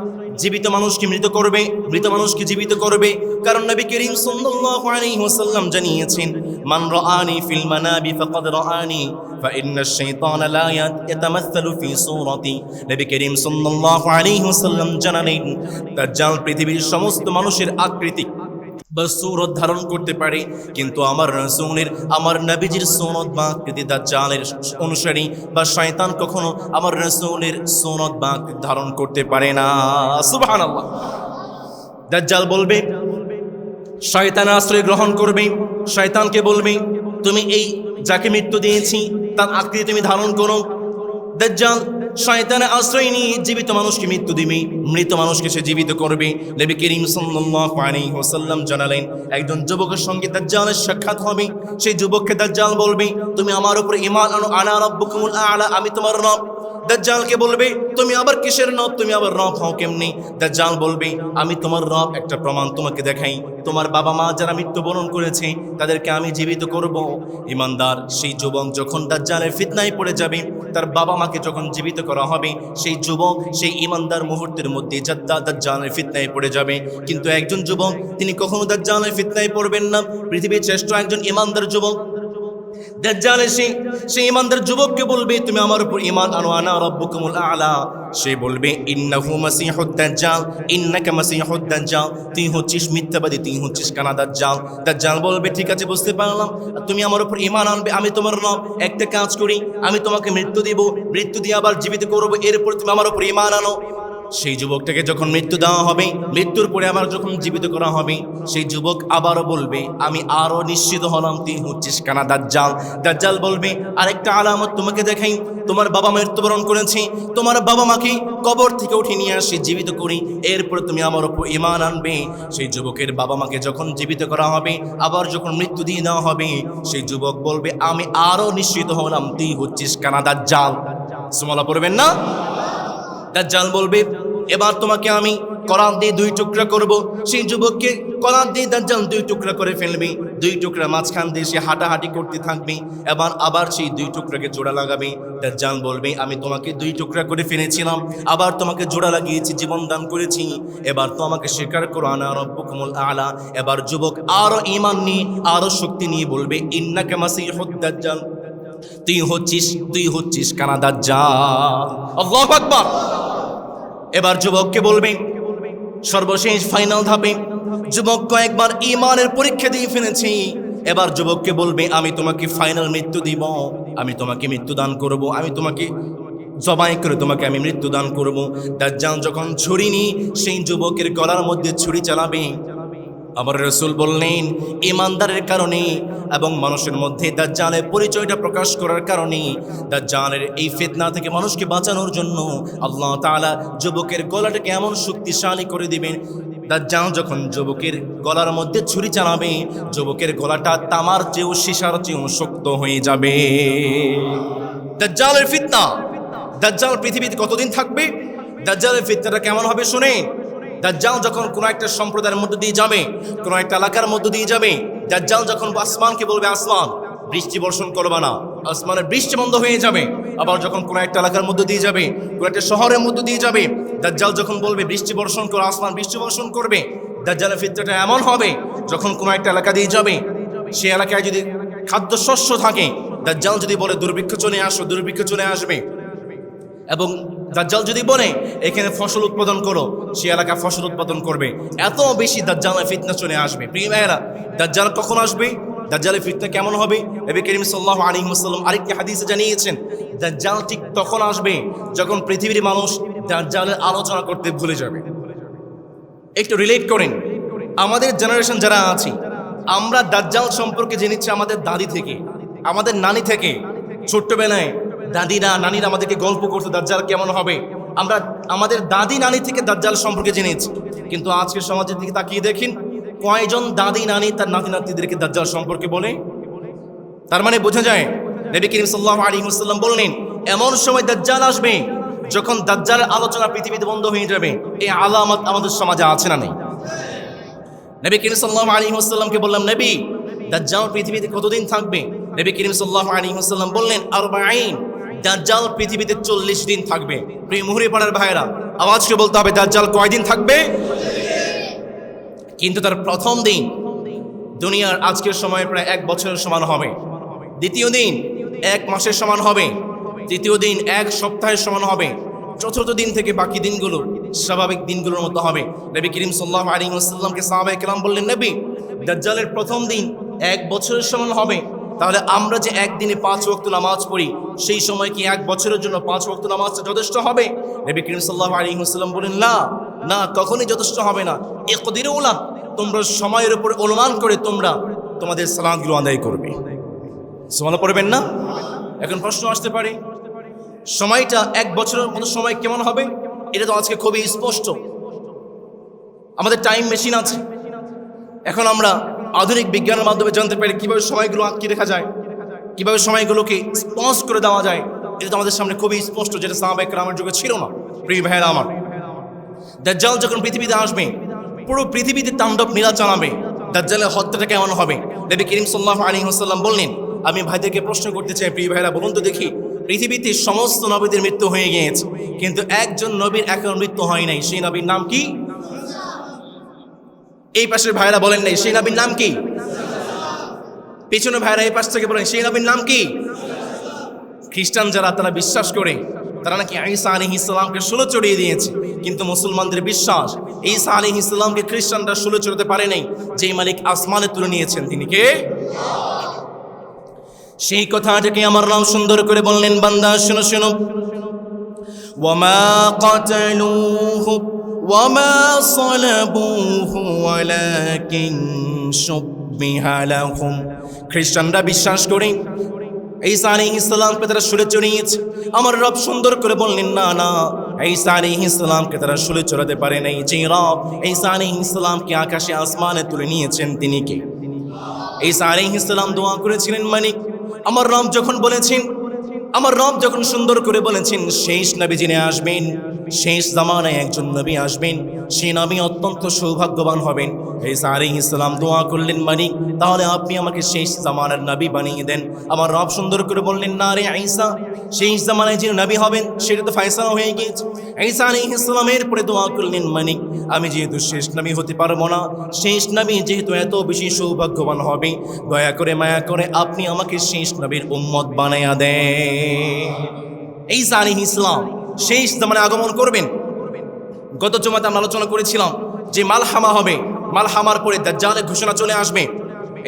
জীবিত মানুষকে মৃত করবে, মৃত মানুষকে জীবিত করবে। কারণ নবী করিম সাল্লাল্লাহু আলাইহি ওয়াসাল্লাম জানিয়েছেন, মান রাআনি ফিল মানাবি ফাকাদ রাআনি ফাইন্নাশ শাইতানা লা ইয়াতামাসসালু ফি সূরাতি। নবী করিম সাল্লাল্লাহু আলাইহি ওয়াসাল্লাম জানালেন, দাজ্জাল পৃথিবীর সমস্ত মানুষের আকৃতি বা সূরত ধারণ করতে পারে, কিন্তু আমার রাসূলের, আমার নবীজির সূরত বা আকৃতি দাজ্জালের অনুসারী বা শয়তান কখনো আমার রাসূলের সূরত বা আকৃতি ধারণ করতে পারে না। সুবহানাল্লাহ। দাজ্জাল বলবে, শয়তানের আশ্রয় গ্রহণ করবে, শয়তানকে বলবে, তুমি এই যাকে মৃত্যু দিয়েছি তার আকৃতি তুমি ধারণ করো। দাজ্জাল শয়তানের আশ্রয় নিয়ে জীবিত মানুষকে মৃত্যু দিবে, মৃত মানুষকে সে জীবিত করবে। নবী করিম সাল্লাল্লাহু আলাইহি ওয়াসাল্লাম জানালেন, একজন যুবকের সঙ্গে দাজ্জালের সাক্ষাৎ হবে। সেই যুবককে দাজ্জাল বলবে, তুমি আমার উপর ঈমান আনো, আনা রাব্বুকুমুল আ'লা, আমি তোমার রব। দাজ্জালকে বলবে, তুমি আবার কিসের রব, তুমি আবার রব হও কেমনি? দাজ্জাল বলবে, আমি তোমার রব, একটা প্রমাণ তোমাকে দেখাই। তোমার বাবা মা যারা মৃত্যুবরণ করেছে তাদেরকে আমি জীবিত করব। ইমানদার সেই যুবক যখন দাজ্জালের ফিতনায় পড়ে যাবে, তার বাবা মাকে যখন জীবিত করা হবে, সেই যুবক সেই ইমানদার মুহূর্তের মধ্যে দাজ্জালের ফিতনায় পড়ে যাবে। কিন্তু একজন যুবক তিনি কখনো দাজ্জালের ফিতনায় পড়বেন না। পৃথিবীর শ্রেষ্ঠ একজন ইমানদার যুবক দাজ্জাল সেই ইমানদার যুবককে বলবে, তুমি আমার উপর ঈমান আনো, আনা রাব্বুকুমুল আ'লা। সে বলবে, ইন্নাহু মাসীহুদ দাজ্জাল, ইন্নাকা মাসীহুদ দাজ্জাল, তুই হচ্ছিস মিথ্যাবাদী, তুই হচ্ছিস কানা দাজ্জাল। দাজ্জাল বলবে, ঠিক আছে বুঝতে পারলাম, তুমি আমার উপর ঈমান আনবে, আমি তোমার রব। একটা কাজ করি, আমি তোমাকে মৃত্যু দিব, মৃত্যু দিয়ে আবার জীবিত করবো, এরপর তুমি আমার উপর ঈমান আনো। সেই যুবকটাকে যখন মৃত্যু দেওয়া হবে, মৃত্যুর পরে আবার যখন জীবিত করা হবে, সেই যুবক আবারও বলবে, আমি আরো নিশ্চিত হলাম তুই হচ্ছিস কানা দাজ্জাল। দাজ্জাল বলবে, আরেকটা আলামত তোমাকে দেখাই, তোমার বাবা মৃত্যুবরণ করেছে, তোমার বাবা মাকে কবর থেকে উঠে নিয়ে আসি, জীবিত করি, এরপর তুমি আমার উপর ঈমান আনবে। সেই যুবকের বাবা মাকে যখন জীবিত করা হবে, আবার যখন মৃত্যু দিয়ে দেওয়া হবে, সেই যুবক বলবে, আমি আরো নিশ্চিত হলাম তুই হচ্ছিস কানা দাজ্জাল। সুবহানাল্লাহ পড়বেন না? দাজ্জাল বলবে, এবার তোমাকে আমি করাত দিয়ে দুই টুকরা করব। সেই যুবককে করাত দিয়ে দাজ্জাল দুই টুকরা করে ফেলবে। দুই টুকরা মাঝখান দিয়ে সে হাঁটাহাঁটি করতে থাকবে, এবার আবার সেই দুই টুকরাকে জোড়া লাগাবে। দাজ্জাল বলবে, আমি তোমাকে দুই টুকরা করে ফেলেছিলাম, আবার তোমাকে জোড়া লাগিয়েছি, জীবন দান করেছি, এবার তো আমাকে স্বীকার করো, আনা রাব্বুকুমুল আ'লা। এবার যুবক আরো ঈমান নিয়ে, আরো শক্তি নিয়ে বলবে, ইন্নাকা মাসীহুদ দাজ্জাল, তুই হচ্ছিস কানা দাজ্জাল। আল্লাহু আকবার। এবার যুবককে বলবে, সর্বশেষ ফাইনাল ধাপে যুবক কয়েকবার ঈমানের পরীক্ষা দিয়ে ফেলেছি, এবার যুবককে বলবে, আমি তোমাকে ফাইনাল মৃত্যু দিব, আমি তোমাকে মৃত্যু দান করব, আমি তোমাকে জবাই করে তোমাকে আমি মৃত্যু দান করব। দাজ্জাল যখন ছুরি নিয়ে সেই যুবকের গলার মধ্যে ছুরি চালাবে, আমার রাসূল বললেন, ঈমানদারের কারণে এবং মানুষের মধ্যে দাজ্জালের পরিচয়টা প্রকাশ করার কারণে, দাজ্জালের এই ফিতনা থেকে মানুষকে বাঁচানোর জন্য আল্লাহ তাআলা যুবকের গলাটাকে এমন শক্তিশালী করে দিবেন, দাজ্জাল যখন যুবকের গলার মধ্যে ছুরি চালাবে, যুবকের গলাটা তামার চেয়েও সীসার চেয়েও শক্ত হয়ে যাবে। দাজ্জালের ফিতনা, দাজ্জাল পৃথিবীতে কতদিন থাকবে? দাজ্জালের ফিতনাটা কেমন হবে শুনে। দাজ্জাল যখন কোনো একটা সম্প্রদায়ের মধ্য দিয়ে যাবে, কোনো একটা এলাকার মধ্য দিয়ে যাবে, দাজ্জাল যখন আসমানকে বলবে, আসমান বৃষ্টি বর্ষণ করবে না, আসমানের বৃষ্টি বন্ধ হয়ে যাবে। আবার যখন কোনো একটা এলাকার মধ্য দিয়ে যাবে, কোনো একটা শহরের মধ্য দিয়ে যাবে, দাজ্জাল যখন বলবে বৃষ্টি বর্ষণ করো, আসমান বৃষ্টি বর্ষণ করবে। দাজ্জালের ফিতনাটা এমন হবে, যখন কোনো একটা এলাকা দিয়ে যাবে, সে এলাকায় যদি খাদ্যশস্য থাকে, দাজ্জাল যদি বলে দুর্ভিক্ষ চলে আসো, দুর্ভিক্ষ চলে আসবে। এবং দাজ্জাল যদি বলে এখানে ফসল উৎপাদন করো, সে এলাকা ফসল উৎপাদন করবে। এত বেশি দাজ্জালের ফিতনা চলে আসবে। প্রিয় ভাইয়েরা, দাজ্জাল কখন আসবে? দাজ্জালের ফিতনা কেমন হবে? নবী করিম সাল্লাল্লাহু আলাইহি ওয়াসাল্লাম আরেকটি হাদিসে জানিয়েছেন, দাজ্জাল ঠিক তখন আসবে যখন পৃথিবীর মানুষ দাজ্জালের আলোচনা করতে ভুলে যাবে। একটু রিলেট করেন, আমাদের জেনারেশন যারা আছি, আমরা দাজ্জাল সম্পর্কে জেনেছি আমাদের দাদি থেকে, আমাদের নানি থেকে। ছোট্টবেলায় দাদিরা নানিরা আমাদেরকে গল্প করতে দাজ্জাল কেমন হবে, আমরা আমাদের দাদি নানি থেকে দাজ্জাল সম্পর্কে জেনেছি। কিন্তু আজকের সমাজের দিকে তাকিয়ে দেখেন, কয়জন দাদি নানি তার নাতি নাতিদেরকে দাজ্জাল সম্পর্কে বলে? তার মানে বোঝা যায়, নবী করিম সাল্লাল্লাহু আলাইহি ওয়াসাল্লাম বললেন, এমন সময় দাজ্জাল আসবে যখন দাজ্জালের আলোচনা পৃথিবীতে বন্ধ হয়ে যাবে। এই আলামত আমাদের সমাজে আছে না নেই? নবী করিম সাল্লাল্লাহু আলাইহি ওয়াসাল্লামকে বললাম, নবী দাজ্জাল পৃথিবীতে কতদিন থাকবে? নবী করিম সাল্লাল্লাহু আলাইহি ওয়াসাল্লাম বললেন, 40। দাজ্জাল পৃথিবীতে 40 দিন থাকবে। প্রিয় মুহুরী পাড়ার ভাইরা, আওয়াজ করে বলতে হবে, দাজ্জাল কয়দিন থাকবে? কিন্তু তার প্রথম দিন দুনিয়ার আজকের সময় প্রায় 1 বছরের সমান হবে, দ্বিতীয় দিন 1 মাসের সমান হবে, তৃতীয় দিন 1 সপ্তাহের সমান হবে, চতুর্থ দিন থেকে বাকি দিনগুলো স্বাভাবিক দিনগুলোর মতো হবে। নবী করিম সাল্লাল্লাহু আলাইহি ওয়াসাল্লামকে সাহাবায়ে কেরাম বললেন, নবী দাজ্জালের প্রথম দিন 1 বছরের সমান হবে, তাহলে আমরা যে একদিনে 5 ওয়াক্ত নামাজ পড়ি, সেই সময় কি 1 বছরের জন্য 5 ওয়াক্ত নামাজটা যথেষ্ট হবে? নবী করিম সাল্লাল্লাহু আলাইহি ওয়াসাল্লাম বলেন, না না, কখনোই যথেষ্ট হবে না। ইকদিরুলা, তোমরা সময়ের উপর অনুমান করে তোমরা তোমাদের সালাতগুলো আদায় করবে। সুবহানাল্লাহ পড়বেন না? এখন প্রশ্ন আসতে পারে, সময়টা 1 বছরের মতো সময় কেমন হবে এটা তো আজকে খুবই স্পষ্ট। আমাদের টাইম মেশিন আছে, এখন আমরা আধুনিক বিজ্ঞানের মাধ্যমে জানতে পারি কিভাবে সময়গুলো আটকে রাখা যায়, কিভাবে সময়গুলোকে স্পঞ্জ করে দেওয়া যায়। এটা তো আমাদের সামনে খুবই স্পষ্ট, যেটা সাহাবায়ে কেরামের যুগে ছিল না। প্রিয় ভাইয়েরা আমার, দাজ্জাল যখন পৃথিবীতে আসবে, পুরো পৃথিবীতে তাণ্ডব নীলা চালাবে। দাজ্জালের হত্যাটা কেমন হবে? নবী করিম সাল্লাল্লাহু আলাইহি ওয়াসাল্লাম বললেন, আমি ভাইদেরকে প্রশ্ন করতে চাই, প্রিয় ভাইয়েরা বলুন তো দেখি, পৃথিবীতে সমস্ত নবীদের মৃত্যু হয়ে গিয়েছে, কিন্তু একজন নবীর এখনো মৃত্যু হয় নাই। সেই নবীর নাম কি? এই পাশের ভাইয়েরা বলেন নাই সেই নবীর নাম কি? পেছনে ভাইয়েরা এই পাশ থেকে বলেন সেই নবীর নাম কি? খ্রিস্টান যারা তারা বিশ্বাস করে তারা নাকি ঈসা আলাইহিস সালামকে শুলে চড়িয়ে দিয়েছে, কিন্তু মুসলমানদের বিশ্বাস ঈসা আলাইহিস সালামকে খ্রিস্টানরা শুলে চড়াতে পারে নাই। যেই মালিক আসমানে তুলে নিয়েছেন তিনি কে? সেই কথাটাকে আমার নাম সুন্দর করে বললেন, বান্দা শোনো শোনো, ওয়ামা কাতালুহু ওয়ামা সালাবুহু ওয়ালাকিন শুববিহা লাহুম। খ্রিস্টানরা বিশ্বাস করে ঈসা আলাইহিস সালামকে তারা শুলে চড়িয়েছে। আমার রব সুন্দর করে বললেন, না না, ঈসা আলাইহিস সালামকে তারা শুলে চড়াতে পারে নাই। যে রব ঈসা আলাইহিস সালামকে আকাশে আসমানে তুলে নিয়েছেন তিনি কে? ঈসা আলাইহিস সালাম দোয়া করেছিলেন, মানে আমার রব যখন বলেছেন, আমার রব যখন সুন্দর করে বলেছেন শেষ নবী যিনি আসবেন, শেষ জামানায় একজন নবী আসবেন, সেই নবী অত্যন্ত সৌভাগ্যবান হবেন। ঈসা আলাইহিস সালাম দোয়া করলেন, মালিক তাহলে আপনি আমাকে শেষ জামানার নবী বানিয়ে দেন। আমার রব সুন্দর করে বললেন, না রে ঈসা, শেষ জামানায় যিনি নবী হবেন সেটা তো ফয়সালা হয়ে গিয়েছে। ঈসা আলাইহিস সালামের পরে দোয়া করলেন, মালিক আমি যেহেতু শেষ নবী হতে পারবো না, শেষ নবী যেহেতু এত বেশি সৌভাগ্যবান হবে, দয়া করে মায়া করে আপনি আমাকে শেষ নবীর উম্মত বানায়া দেন। ঈসা আলাইহিস সালাম শেষ জামানায় আগমন করবেন। গত জুমাতে আমরা আলোচনা করেছিলাম যে মালহামা হবে, মালহামার পরে দাজ্জালের ঘোষণা চলে আসবে।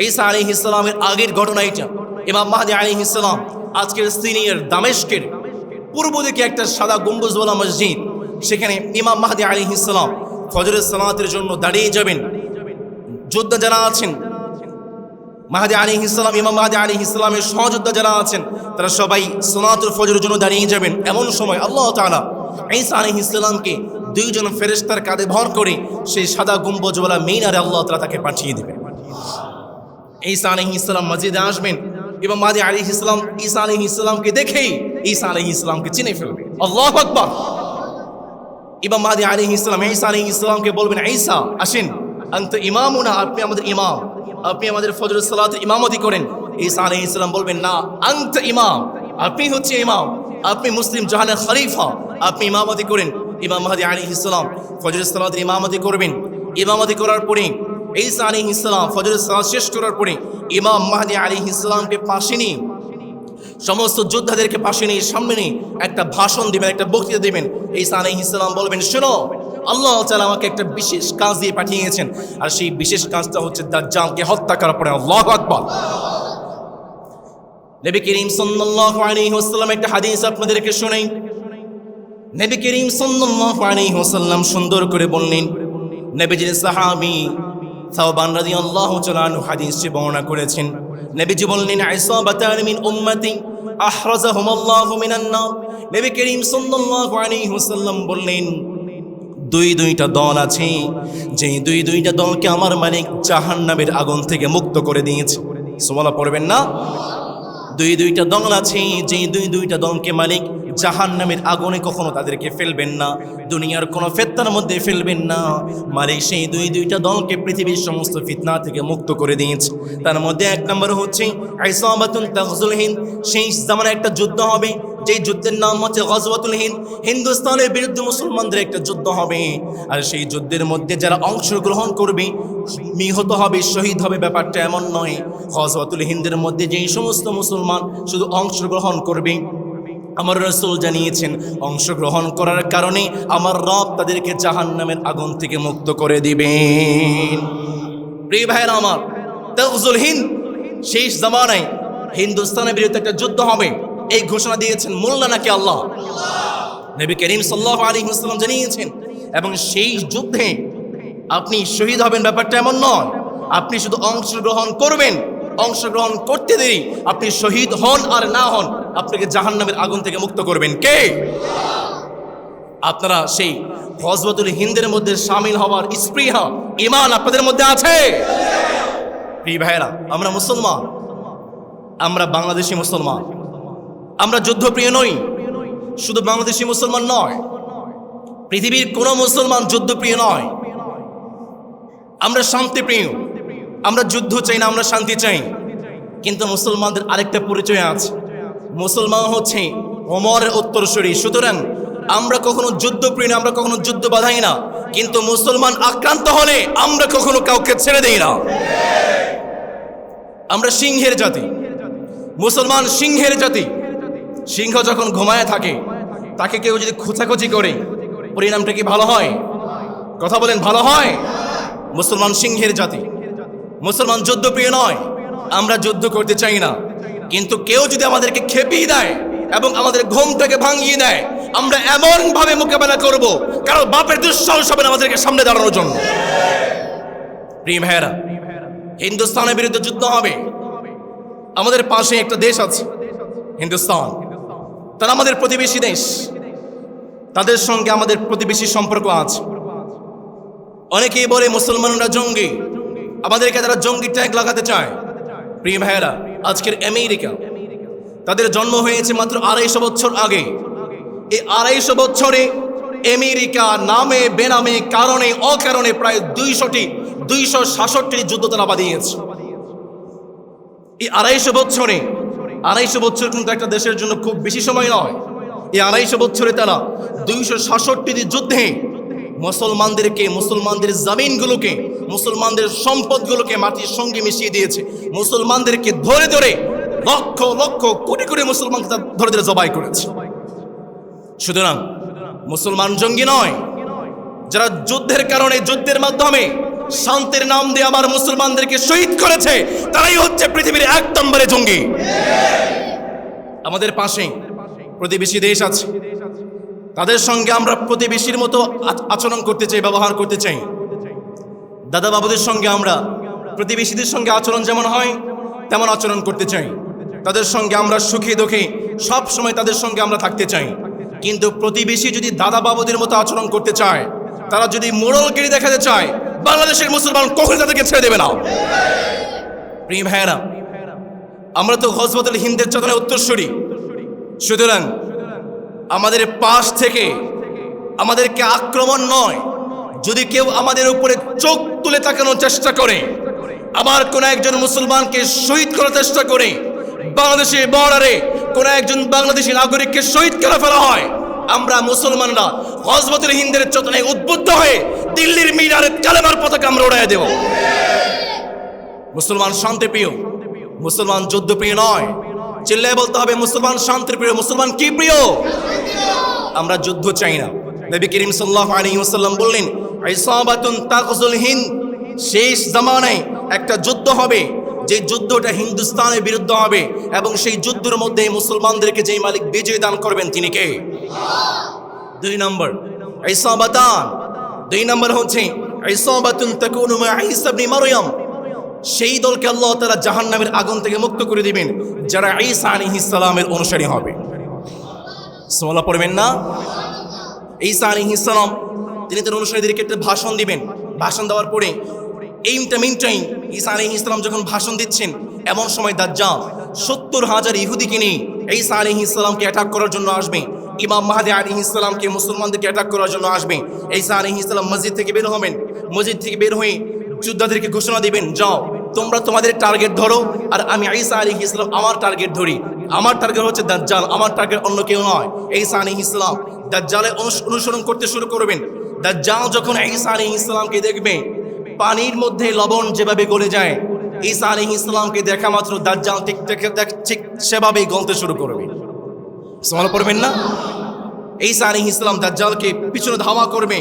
ঈসা আলাইহিস সালামের আগের ঘটনা এটা। ইমাম মাহদী আলাইহিস সালাম আজকের সিরিয়ার দামেস্কের পূর্ব দিকে একটা সাদা গম্বুজওয়ালা মসজিদ, সেখানে ইমাম মাহদী আলাইহিস সালাম ফজরের সালাতের জন্য দাঁড়িয়ে যাবেন। যোদ্ধা যারা আছেন মাহদী আলাইহিস সালাম, ইমাম মাহদী আলাইহিস সালামের সহযোদ্ধা যারা আছেন তারা সবাই সালাতুল ফজরের জন্য দাঁড়িয়ে যাবেন। এমন সময় আল্লাহ তাআলা ঈসা আলাইহিস সালামকে দুইজন ফেরেশতার কাঁধে ভর করে সেই সাদা গম্বুজওয়ালা মিনারে আল্লাহ তাআলা তাকে পাঠিয়ে দিবেন। ঈসা আলাইহিস সালাম মসজিদে আসবেন, ইমাম মাহদী আলাইহিস সালাম ঈসা আলাইহিস সালামকে দেখেই ঈসা আলাইহিস সালামকে চিনে ফেলবে। আল্লাহু আকবার। ইমাম মাহদী আলাইহিস সালাম ঈসা আলাইহিস সালামকে বলবেন, ঈসা আসেন, আনতা ইমামুনা, আপনি আমাদের ইমাম, আপনি আমাদের ফজরের সালাতে ইমামতি করেন। ঈসা আলাইহিস সালাম বলবেন, না, আনতা ইমাম, আপনি হচ্ছে ইমাম, আপনি মুসলিম জাহানের খলিফা, আপনি ইমামতি করেন। ইমাম মাহদী আলাইহিস সালাম ফজরের সালাতে ইমামতি করবেন। ইমামতি করার পরে ঈসা আলাইহিস সালাম ফজরের সালাত শেষ করার পরে ইমাম মাহদী আলাইহিস সালামকে পাশে নিয়ে, সমস্ত যোদ্ধাদেরকে পাশে নিয়ে সামনে নিয়ে একটা ভাষণ দিবেন, একটা বক্তৃতা দিবেন। ঈসা আলাইহিস সালাম বলবেন, শোনো, আল্লাহ তাআলা আমাকে একটা বিশেষ কাজ দিয়ে পাঠিয়েছেন, আর সেই বিশেষ কাজটা হচ্ছে দাজ্জালকে হত্যা করার পরে। আল্লাহু আকবার। নবী করিম সাল্লাল্লাহু আলাইহি ওয়াসাল্লাম একটা হাদিস আপনাদেরকে শোনাই। নবী করিম সাল্লাল্লাহু আলাইহি ওয়াসাল্লাম সুন্দর করে বললেন, নবীজির সাহাবী সাওবান রাদিয়াল্লাহু তাআলা আনহু হাদিসটি বর্ণনা করেছেন। নবীজি বললেন, ইসাবাতান মিন উম্মতি আহরাজাহুমুল্লাহু মিনান নার। নবী করিম সাল্লাল্লাহু আলাইহি ওয়াসাল্লাম বললেন, দুইটা দল আছে, যে দুইটা দলকে আমার মালিক জাহান্নামের আগুন থেকে মুক্ত করে দিয়েছে। সুবহানাল্লাহ পড়বেন না? দুইটা দল আছে, যে দুইটা দলকে মালিক জাহান্নামের আগুনে কখনো তাদেরকে ফেলবেন না, দুনিয়ার কোনো ফিতনার মধ্যে ফেলবেন না। মালিক সেই দুইটা দলকে পৃথিবীর সমস্ত ফিতনা থেকে মুক্ত করে দিয়েছে। তার মধ্যে এক নম্বর হচ্ছে ইসাবাতুন তাগজুল হিন্দ। সেই জামানায় একটা যুদ্ধ হবে, যেই যুদ্ধের নাম হচ্ছে গজওয়াতুল হিন্দ। হিন্দুস্তানের বিরুদ্ধে মুসলমানদের একটা যুদ্ধ হবে, আর সেই যুদ্ধের মধ্যে যারা অংশগ্রহণ করবে নিহত হবে, শহীদ হবে। ব্যাপারটা এমন নয়, গজওয়াতুল হিন্দের মধ্যে যেই সমস্ত মুসলমান শুধু অংশগ্রহণ করবে, আমার রাসূল জানিয়েছেন অংশগ্রহণ করার কারণে আমার রব তাদেরকে জাহান্নামের আগুন থেকে মুক্ত করে দিবেন। প্রিয় ভাইরা আমার, তাগজুল হিন্দ, শেষ জামানায় হিন্দুস্তানের বিরুদ্ধে একটা যুদ্ধ হবে, এই ঘোষণা দিয়েছেন মোল্লা নাকি আল্লাহ? নবী করিম সাল্লাল্লাহু আলাইহি ওয়াসাল্লাম জানিয়েছেন। এবং সেই যুদ্ধে আপনি শহীদ হবেন ব্যাপারটা এমন নয়, আপনি শুধু অংশগ্রহণ করবেন, অংশগ্রহণ করতে দেরি আপনি শহীদ হন আর না হন, আপনাকে জাহান্নামের আগুন থেকে মুক্ত করবেন কে? আপনারা সেই গজওয়াতুল হিন্দের মধ্যে শামিল হওয়ার স্পৃহা, ঈমান আপনাদের মধ্যে আছে? প্রিয় ভাইরা, আমরা মুসলমান, আমরা বাংলাদেশি মুসলমান, আমরা যুদ্ধপ্রিয় নই। শুধু বাংলাদেশি মুসলমান নয়, পৃথিবীর কোনো মুসলমান যুদ্ধপ্রিয় নয়। আমরা শান্তিপ্রিয়, আমরা যুদ্ধ চাই না, আমরা শান্তি চাই। কিন্তু মুসলমানদের আরেকটা পরিচয় আছে, মুসলমান হচ্ছে ওমরের উত্তরসূরি। সুতরাং আমরা কখনো যুদ্ধপ্রিয় না, আমরা কখনো যুদ্ধ বাধাই না, কিন্তু মুসলমান আক্রান্ত হলে আমরা কখনো কাউকে ছেড়ে দেই না। আমরা সিংহের জাতি, মুসলমান সিংহের জাতি। সিংহ যখন ঘুমায় থাকে, তাকে কেউ যদি খোঁচাখুচি করে, পরিণামটা কি ভালো হয়? কথা বলেন, ভালো হয়? মুসলমান সিংহের জাতি, মুসলমান যুদ্ধপ্রিয় নয়, আমরা যুদ্ধ করতে চাই না। কিন্তু কেউ যদি আমাদেরকে খেপিয়ে দেয় এবং আমাদের ঘুমটাকে ভাঙিয়ে দেয়, আমরা এমন ভাবে মোকাবেলা করব, কারণ বাপের দুঃসাহস হবে না আমাদেরকে সামনে দাঁড়ানোর জন্য। প্রিয় ভাইয়েরা, হিন্দুস্তানের বিরুদ্ধে যুদ্ধ হবে। আমাদের পাশে একটা দেশ আছে হিন্দুস্তান, তারা আমাদের প্রতিবেশী দেশ, তাদের সঙ্গে আমাদের প্রতিবেশী সম্পর্ক আছে। অনেকেই বলে মুসলমানরা জঙ্গি, আমাদেরকে তারা জঙ্গি ট্যাগ লাগাতে চায়। প্রিয় ভাইয়েরা, আজকের আমেরিকা, তাদের জন্ম হয়েছে মাত্র 250 বছর আগে। এই 250 বছরে আমেরিকা নামে বেনামে কারণে অকারণে প্রায় 266টি যুদ্ধ তারা বাঁধিয়েছে। এই 250 বছরে, 250 বছর কিন্তু একটা দেশের জন্য খুব বেশি সময় নয়। এই 250 বছরে তারা 266টি যুদ্ধে মুসলমানদেরকে, মুসলমানদের জমিনগুলোকে, মুসলমানদের সম্পদগুলোকে মাটির সঙ্গে মিশিয়ে দিয়েছে। মুসলমানদেরকে ধরে ধরে লক্ষ লক্ষ কোটি কোটি মুসলমানকে ধরে ধরে জবাই করেছে। সুতরাং মুসলমান জঙ্গি নয়। যারা যুদ্ধের কারণে, যুদ্ধের মাধ্যমে শান্তির নাম দিয়ে আমার মুসলমানদেরকে শহীদ করেছে, তারাই হচ্ছে পৃথিবীর 1 নম্বরে জঙ্গি। আমাদের পাশে প্রতিবেশী দেশ আছে, তাদের সঙ্গে আমরা প্রতিবেশীর মতো আচরণ করতে চাই, ব্যবহার করতে চাই। দাদা বাবুদের সঙ্গে আমরা প্রতিবেশীদের সঙ্গে আচরণ যেমন হয় তেমন আচরণ করতে চাই। তাদের সঙ্গে আমরা সুখে দুঃখে সব সময় তাদের সঙ্গে আমরা থাকতে চাই। কিন্তু প্রতিবেশী যদি দাদা বাবুদের মতো আচরণ করতে চায়, তারা যদি মোড়লগিরি দেখাতে চায়, বাংলাদেশের মুসলমান কখনো তাদেরকে ছেড়ে দেবে না। প্রিয় ভাইয়েরা, আমরা তো গজওয়াতুল হিন্দের চেতনার উত্তরসূরি। সুতরাং আমাদের পাশ থেকে আমাদেরকে আক্রমণ নয়, যদি কেউ আমাদের উপরে চোখ তুলে তাকানোর চেষ্টা করে, আবার কোন একজন মুসলমানকে শহীদ করার চেষ্টা করে, বাংলাদেশের বর্ডারে কোন একজন বাংলাদেশী নাগরিককে শহীদ করে ফেলা হয়, আমরা মুসলমানরা গজওয়াতুল হিন্দের চেতনায় উদ্বুদ্ধ হয়ে দিল্লির মিনারে কালেমার পতাকা আমরা উড়াইয়া দেব। মুসলমান শান্তিপ্রিয়, মুসলমান যুদ্ধপ্রিয় নয়। চিল্লায় বলতে হবে, মুসলমান শান্তিপ্রিয়। মুসলমান কি প্রিয়? আমরা যুদ্ধ চাই না। নবী করিম সাল্লাল্লাহু আলাইহি ওয়াসাল্লাম বললেন, ইসাবাতুন তাগজুল হিন্দ, শেষ জামানায় একটা যুদ্ধ হবে, যে যুদ্ধটা হিন্দুস্তানের বিরুদ্ধে হবে, এবং সেই যুদ্ধের মধ্যে মুসলমানদেরকে যেই মালিক বিজয় দান করবেন তিনি কে? 2 নম্বর ইসাবাতান, 2 নম্বর হচ্ছে ইসাবাতুন তাকুনু মা ঈসা ইবনে মারইয়াম, সেই দলকে আল্লাহ তাআলা জাহান্নামের আগুন থেকে মুক্ত করে দিবেন যারা ঈসা আলাইহিস সালামের অনুসারী হবে। সুবহানাল্লাহ পড়বেন না? ঈসা আলাইহিস সালাম তিনি তার অনুসারীদেরকে একটা ভাষণ দিবেন। ভাষণ দেওয়ার পরে মিনটাইম ঈসা আলাইহিস সালাম যখন ভাষণ দিচ্ছেন, এমন সময় দাজ্জাল 70,000 ইহুদিকে নিয়ে ঈসা আলাইহিস সালামকে অ্যাটাক করার জন্য আসবে। ইমাম মাহদী আলাইহিস সালামকে, মুসলমানদেরকে অ্যাটাক করার জন্য আসবে। ঈসা আলাইহিস সালাম মসজিদ থেকে বের হবেন। মসজিদ থেকে বের হয়ে যোদ্ধাদেরকে ঘোষণা দিবেন, যাও তোমরা তোমাদের টার্গেট ধরো, আর আমি ঈসা আলাইহিস সালাম আমার টার্গেট ধরি। আমার টার্গেট হচ্ছে দাজ্জাল, আমার টার্গেট অন্য কেউ নয়। ঈসা আলাইহিস সালাম দাজ্জালের অনুসরণ করতে শুরু করবেন। দাজ্জাল যখন ঈসা আলাইহিস সালামকে দেখবে, পানির মধ্যে লবণ যেভাবে গলে যায়, ঈসা আলাইহিস সালামকে দেখা মাত্র দাজ্জাল ঠিক সেভাবেই গলতে শুরু করবে। সুবহানাল্লাহ পড়বেন না? ঈসা আলাইহিস সালাম দাজ্জালকে পিছনে ধাওয়া করবে।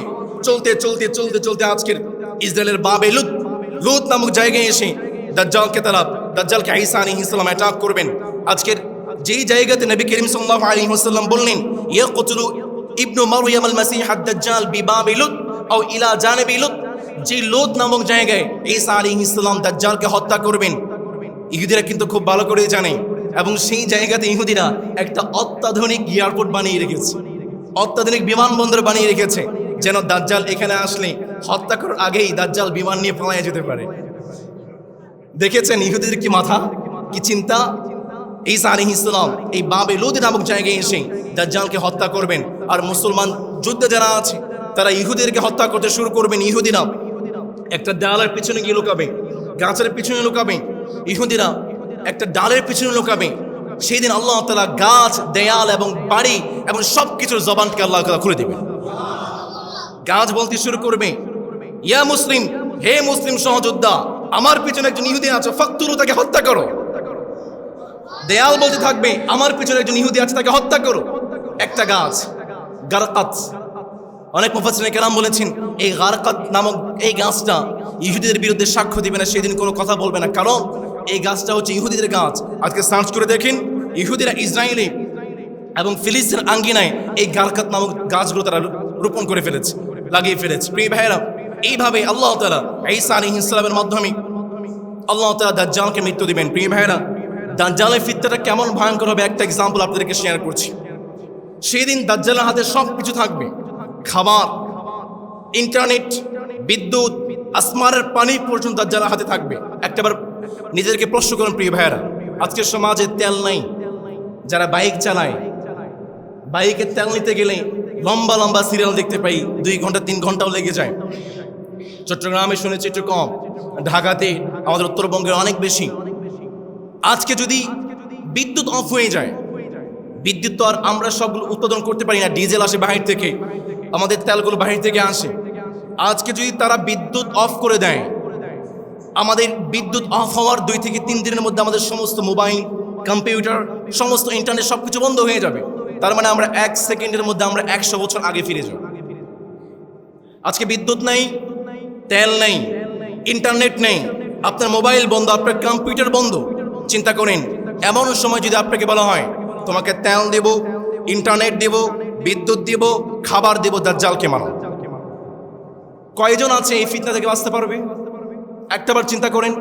চলতে চলতে চলতে চলতে আজকের ইসরায়েলের বাবে লুত নামক জায়গায় এসে দাজ্জালকে ঈসা আলাইহিস সালাম অ্যাটাক করবেন। আজকের যেই জায়গাতে নবী করিম সাল্লাল্লাহু আলাইহি ওয়াসাল্লাম বললেন, ইয়াকতুলু ইবনু মারইয়াম আল মাসীহ আদ-দাজ্জাল বিবাবি লুত আও ইলা জানিবি লুত, যে লুত নামক জায়গায় ঈসা আলাইহিস সালাম দাজ্জালকে হত্যা করবেন, ইহুদিরা কিন্তু খুব ভালো করেই জানে, এবং সেই জায়গাতে ইহুদিরা একটা অত্যাধুনিক এয়ারপোর্ট বানিয়ে রেখেছে, অত্যাধুনিক বিমানবন্দর বানিয়ে রেখেছে, যেন দাজ্জাল এখানে আসলে হত্যা করার আগেই দাজ্জাল বিমান নিয়ে পালিয়ে যেতে পারে। দেখেছেন ইহুদিদের কি মাথা, কি চিন্তা। ঈসা আলাইহিস সালাম এই বাবে লুদ নামক জায়গায় এসে দাজ্জালকে হত্যা করবেন, আর মুসলমান যুদ্ধে যারা আছে তারা ইহুদিদেরকে হত্যা করতে শুরু করবেন। ইহুদিরা একটা ডালের পিছনে গিয়ে লুকাবে, গাছের পিছনে লুকাবে, ইহুদিরা একটা ডালের পিছনে লুকাবে। সেই দিন আল্লাহ তাআলা গাছ, দেয়াল এবং বাড়ি এবং সব কিছুর জবানকে আল্লাহ তাআলা খুলে দেবেন। গাছ বলতে শুরু করবে, ইয়া মুসলিম, হে মুসলিম সহযোদ্ধা, আমার পিছনে একজন ইহুদি আছে, ফাকতুলু, তাকে হত্যা করো। দেয়াল বলতে থাকবে, আমার পিছনে একজন ইহুদি আছে, তাকে হত্যা করো। একটা গাছ গারকাত, অনেক মুফাসসিরিন কেরাম বলেছেন এই গারকাত নামক এই গাছটা ইহুদিদের বিরুদ্ধে সাক্ষ্য দিবে না, সেদিন কোনো কথা বলবে না, কারণ এই গাছটা হচ্ছে ইহুদিদের গাছ। আজকে সার্চ করে দেখেন, ইহুদিরা ইসরায়েলে এবং ফিলিস্তিন আঙ্গিনায় এই গারকাত নামক গাছগুলো তারা রোপণ করে ফেলেছে, লাগিয়ে ফেলেছে। প্রিয় ভাইয়েরা, এইভাবে আল্লাহ তাআলা ঈসা আলাইহিস সালামের মাধ্যমে আল্লাহ তাআলা দাজ্জালকে মৃত্যু দিবেন। প্রিয় ভাইয়েরা, দাজ্জালের ফিতনাটা কেমন ভয়ঙ্কর হবে একটা এক্সাম্পল আপনাদেরকে শেয়ার করছি। সেই দিন দাজ্জালের হাতে সব কিছু থাকবে, খাবার, ইন্টারনেট, বিদ্যুৎ, আসমানের পানি পর্যন্ত দাজ্জালের হাতে থাকবে। একটাবার নিজেদেরকে প্রশ্ন করুন প্রিয় ভাইয়েরা, আজকের সমাজে তেল নাই, যারা বাইক চালায়, বাইকে তেল নিতে গেলে লম্বা লম্বা সিরিয়াল দেখতে পাই, 2 ঘন্টা 3 ঘন্টাও লেগে যায়। চট্টগ্রামে শুনেছি একটু কম, ঢাকাতে আমাদের উত্তরবঙ্গের অনেক বেশি। আজকে যদি বিদ্যুৎ অফ হয়ে যায়, বিদ্যুৎ তো আর আমরা সবগুলো উৎপাদন করতে পারি না, ডিজেল আসে বাহির থেকে, আমাদের তেলগুলো বাহির থেকে আসে। আজকে যদি তারা বিদ্যুৎ অফ করে দেয়, আমাদের বিদ্যুৎ অফ হওয়ার 2 থেকে 3 দিনের মধ্যে আমাদের সমস্ত মোবাইল, কম্পিউটার, সমস্ত ইন্টারনেট সবকিছু বন্ধ হয়ে যাবে। তার মানে আমরা 1 সেকেন্ডের মধ্যে আমরা 100 বছর আগে ফিরে যাব। আজকে বিদ্যুৎ নেই, তেল নেই, ইন্টারনেট নেই, আপনার মোবাইল বন্ধ, আপনার কম্পিউটার বন্ধ। চিন্তা করেন, এমন সময় যদি আপনাকে বলা হয় তোমাকে তেল দেব, ইন্টারনেট দেব, বিদ্যুৎ দেব, খাবার দেব, দাজ্জালকে মারো, কয়জন আছে এই ফিতনা থেকে বাঁচতে পারবে? একটাবার চিন্তা করেন।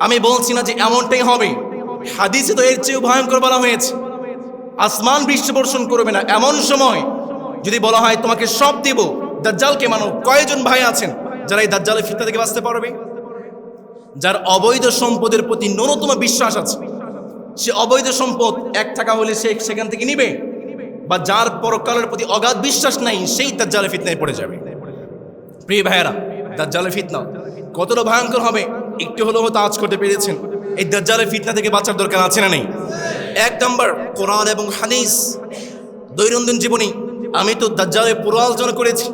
আমি বলছি না যে এমনটাই হবে, হাদিসে তো এর চেয়েও ভয়ঙ্কর বলা হয়েছে, আসমান বৃষ্টি বর্ষণ করবে না। এমন সময় যদি বলা হয় তোমাকে সব দেব, দাজ্জালকে মানো, কয়জন ভাই আছেন যারা এই দাজ্জালের ফিতনা থেকে বাঁচতে পারবে? যার অবৈধ সম্পদের প্রতি ন্যূনতম বিশ্বাস আছে, সে অবৈধ সম্পদ 1 টাকা হলে সে সেখান থেকে নিবে, বা যার পরকালের প্রতি অগাধ বিশ্বাস নাই, সেই দাজ্জালের ফিতনায় পড়ে যাবে। প্রিয় ভাইয়েরা, দাজ্জালের ফিতনা কতটা ভয়ঙ্কর হবে একটু হলেও হয়তো আজ করতে পেরেছেন। এই দাজ্জালের ফিতনা থেকে বাঁচার দরকার আছে না নেই? 1 নম্বর, কোরআন এবং হাদিস। দৈনন্দিন জীবনে আমি তো দাজ্জালের পুরো আলোচনা করেছি।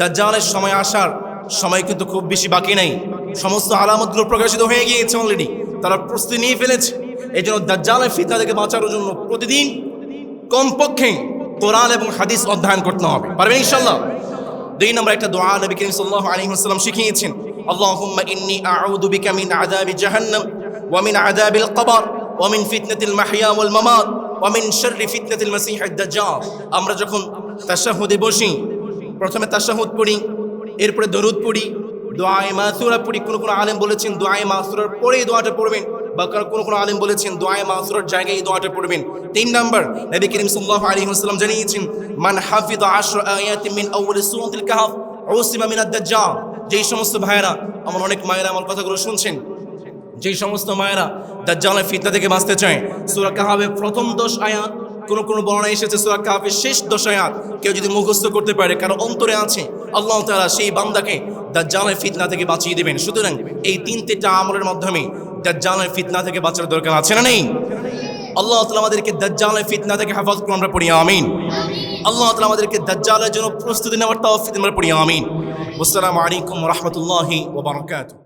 দাজ্জালের সময় আসার সময় কিন্তু খুব বেশি বাকি নাই, সমস্ত আলামতগুলো প্রকাশিত হয়ে গিয়েছে অলরেডি, তারা প্রস্তুতি নিয়ে ফেলেছে। এই জন্য দাজ্জালের ফিতনা থেকে বাঁচার জন্য প্রতিদিন কমপক্ষে কোরআন এবং হাদিস অধ্যয়ন করতে হবে। পারবেন ইনশাআল্লাহ? 2 নম্বর একটা দোয়া নবী করিম সাল্লাল্লাহু আলাইহি ওয়াসাল্লাম শিখিয়েছেন, আল্লাহুম্মা ইন্নী আউযু বিকা মিন আযাবি জাহান্নাম ওয়া মিন আযাবিল কবর ওয়া মিন ফিতনাতিল মাহইয়া ওয়াল মামাত ওয়া মিন শাররি ফিতনাতিল মাসীহিদ দাজ্জাল। আমরা যখন তাশাহুদে বসি, প্রথমে তাশাহুদ পড়ি, এরপরে দরুদ পড়ি, দোয়ায়ে মাসুরা পড়ি। কোন আলেম বলেছেন দোয়ায়ে মাসুরার পরে এই দোয়াটা পড়বেন, বা কোন আলেম বলেছেন দোয়ায়ে মাসুরার জায়গায় এই দোয়াটা পড়বেন। 3 নম্বর, নবী করিম সাল্লাল্লাহু আলাইহি ওয়াসাল্লাম জানিয়েছেন, মান হাফিযা 10 আয়াতিন মিন আউয়ালি সূরাতিল কাহফ উসিমা মিনাদ দাজ্জাল। যেই সমস্ত ভাইয়েরা, আমার অনেক মায়েরা আমার কথাগুলো শুনছেন, যেই সমস্ত মায়েরা দাজ্জালের ফিতনা থেকে বাঁচতে চায়, সূরা কাহফের প্রথম 10 আয়াত, কোন বর্ণনা এসেছে সূরা কাহফের শেষ 10 আয়াত কেউ যদি মুখস্থ করতে পারে, কারো অন্তরে আছে, আল্লাহ তাআলা সেই বান্দাকে দাজ্জালের ফিতনা থেকে বাঁচিয়ে দিবেন। সুতরাং এই 3টা আমলের মাধ্যমে দাজ্জালের ফিতনা থেকে বাঁচার দরকার আছে না নেই? আল্লাহ তাআলা আমাদেরকে দাজ্জালের ফিতনা থেকে হেফাজত করুন, আমরা পড়ি আমিন। আল্লাহ তাআলা আমাদেরকে দাজ্জালের জন্য প্রস্তুতি নেওয়ার তৌফিক দিন, আমরা পড়ি আমিন। আসসালামু আলাইকুম ওয়া রাহমাতুল্লাহি ওয়া বারাকাতুহু।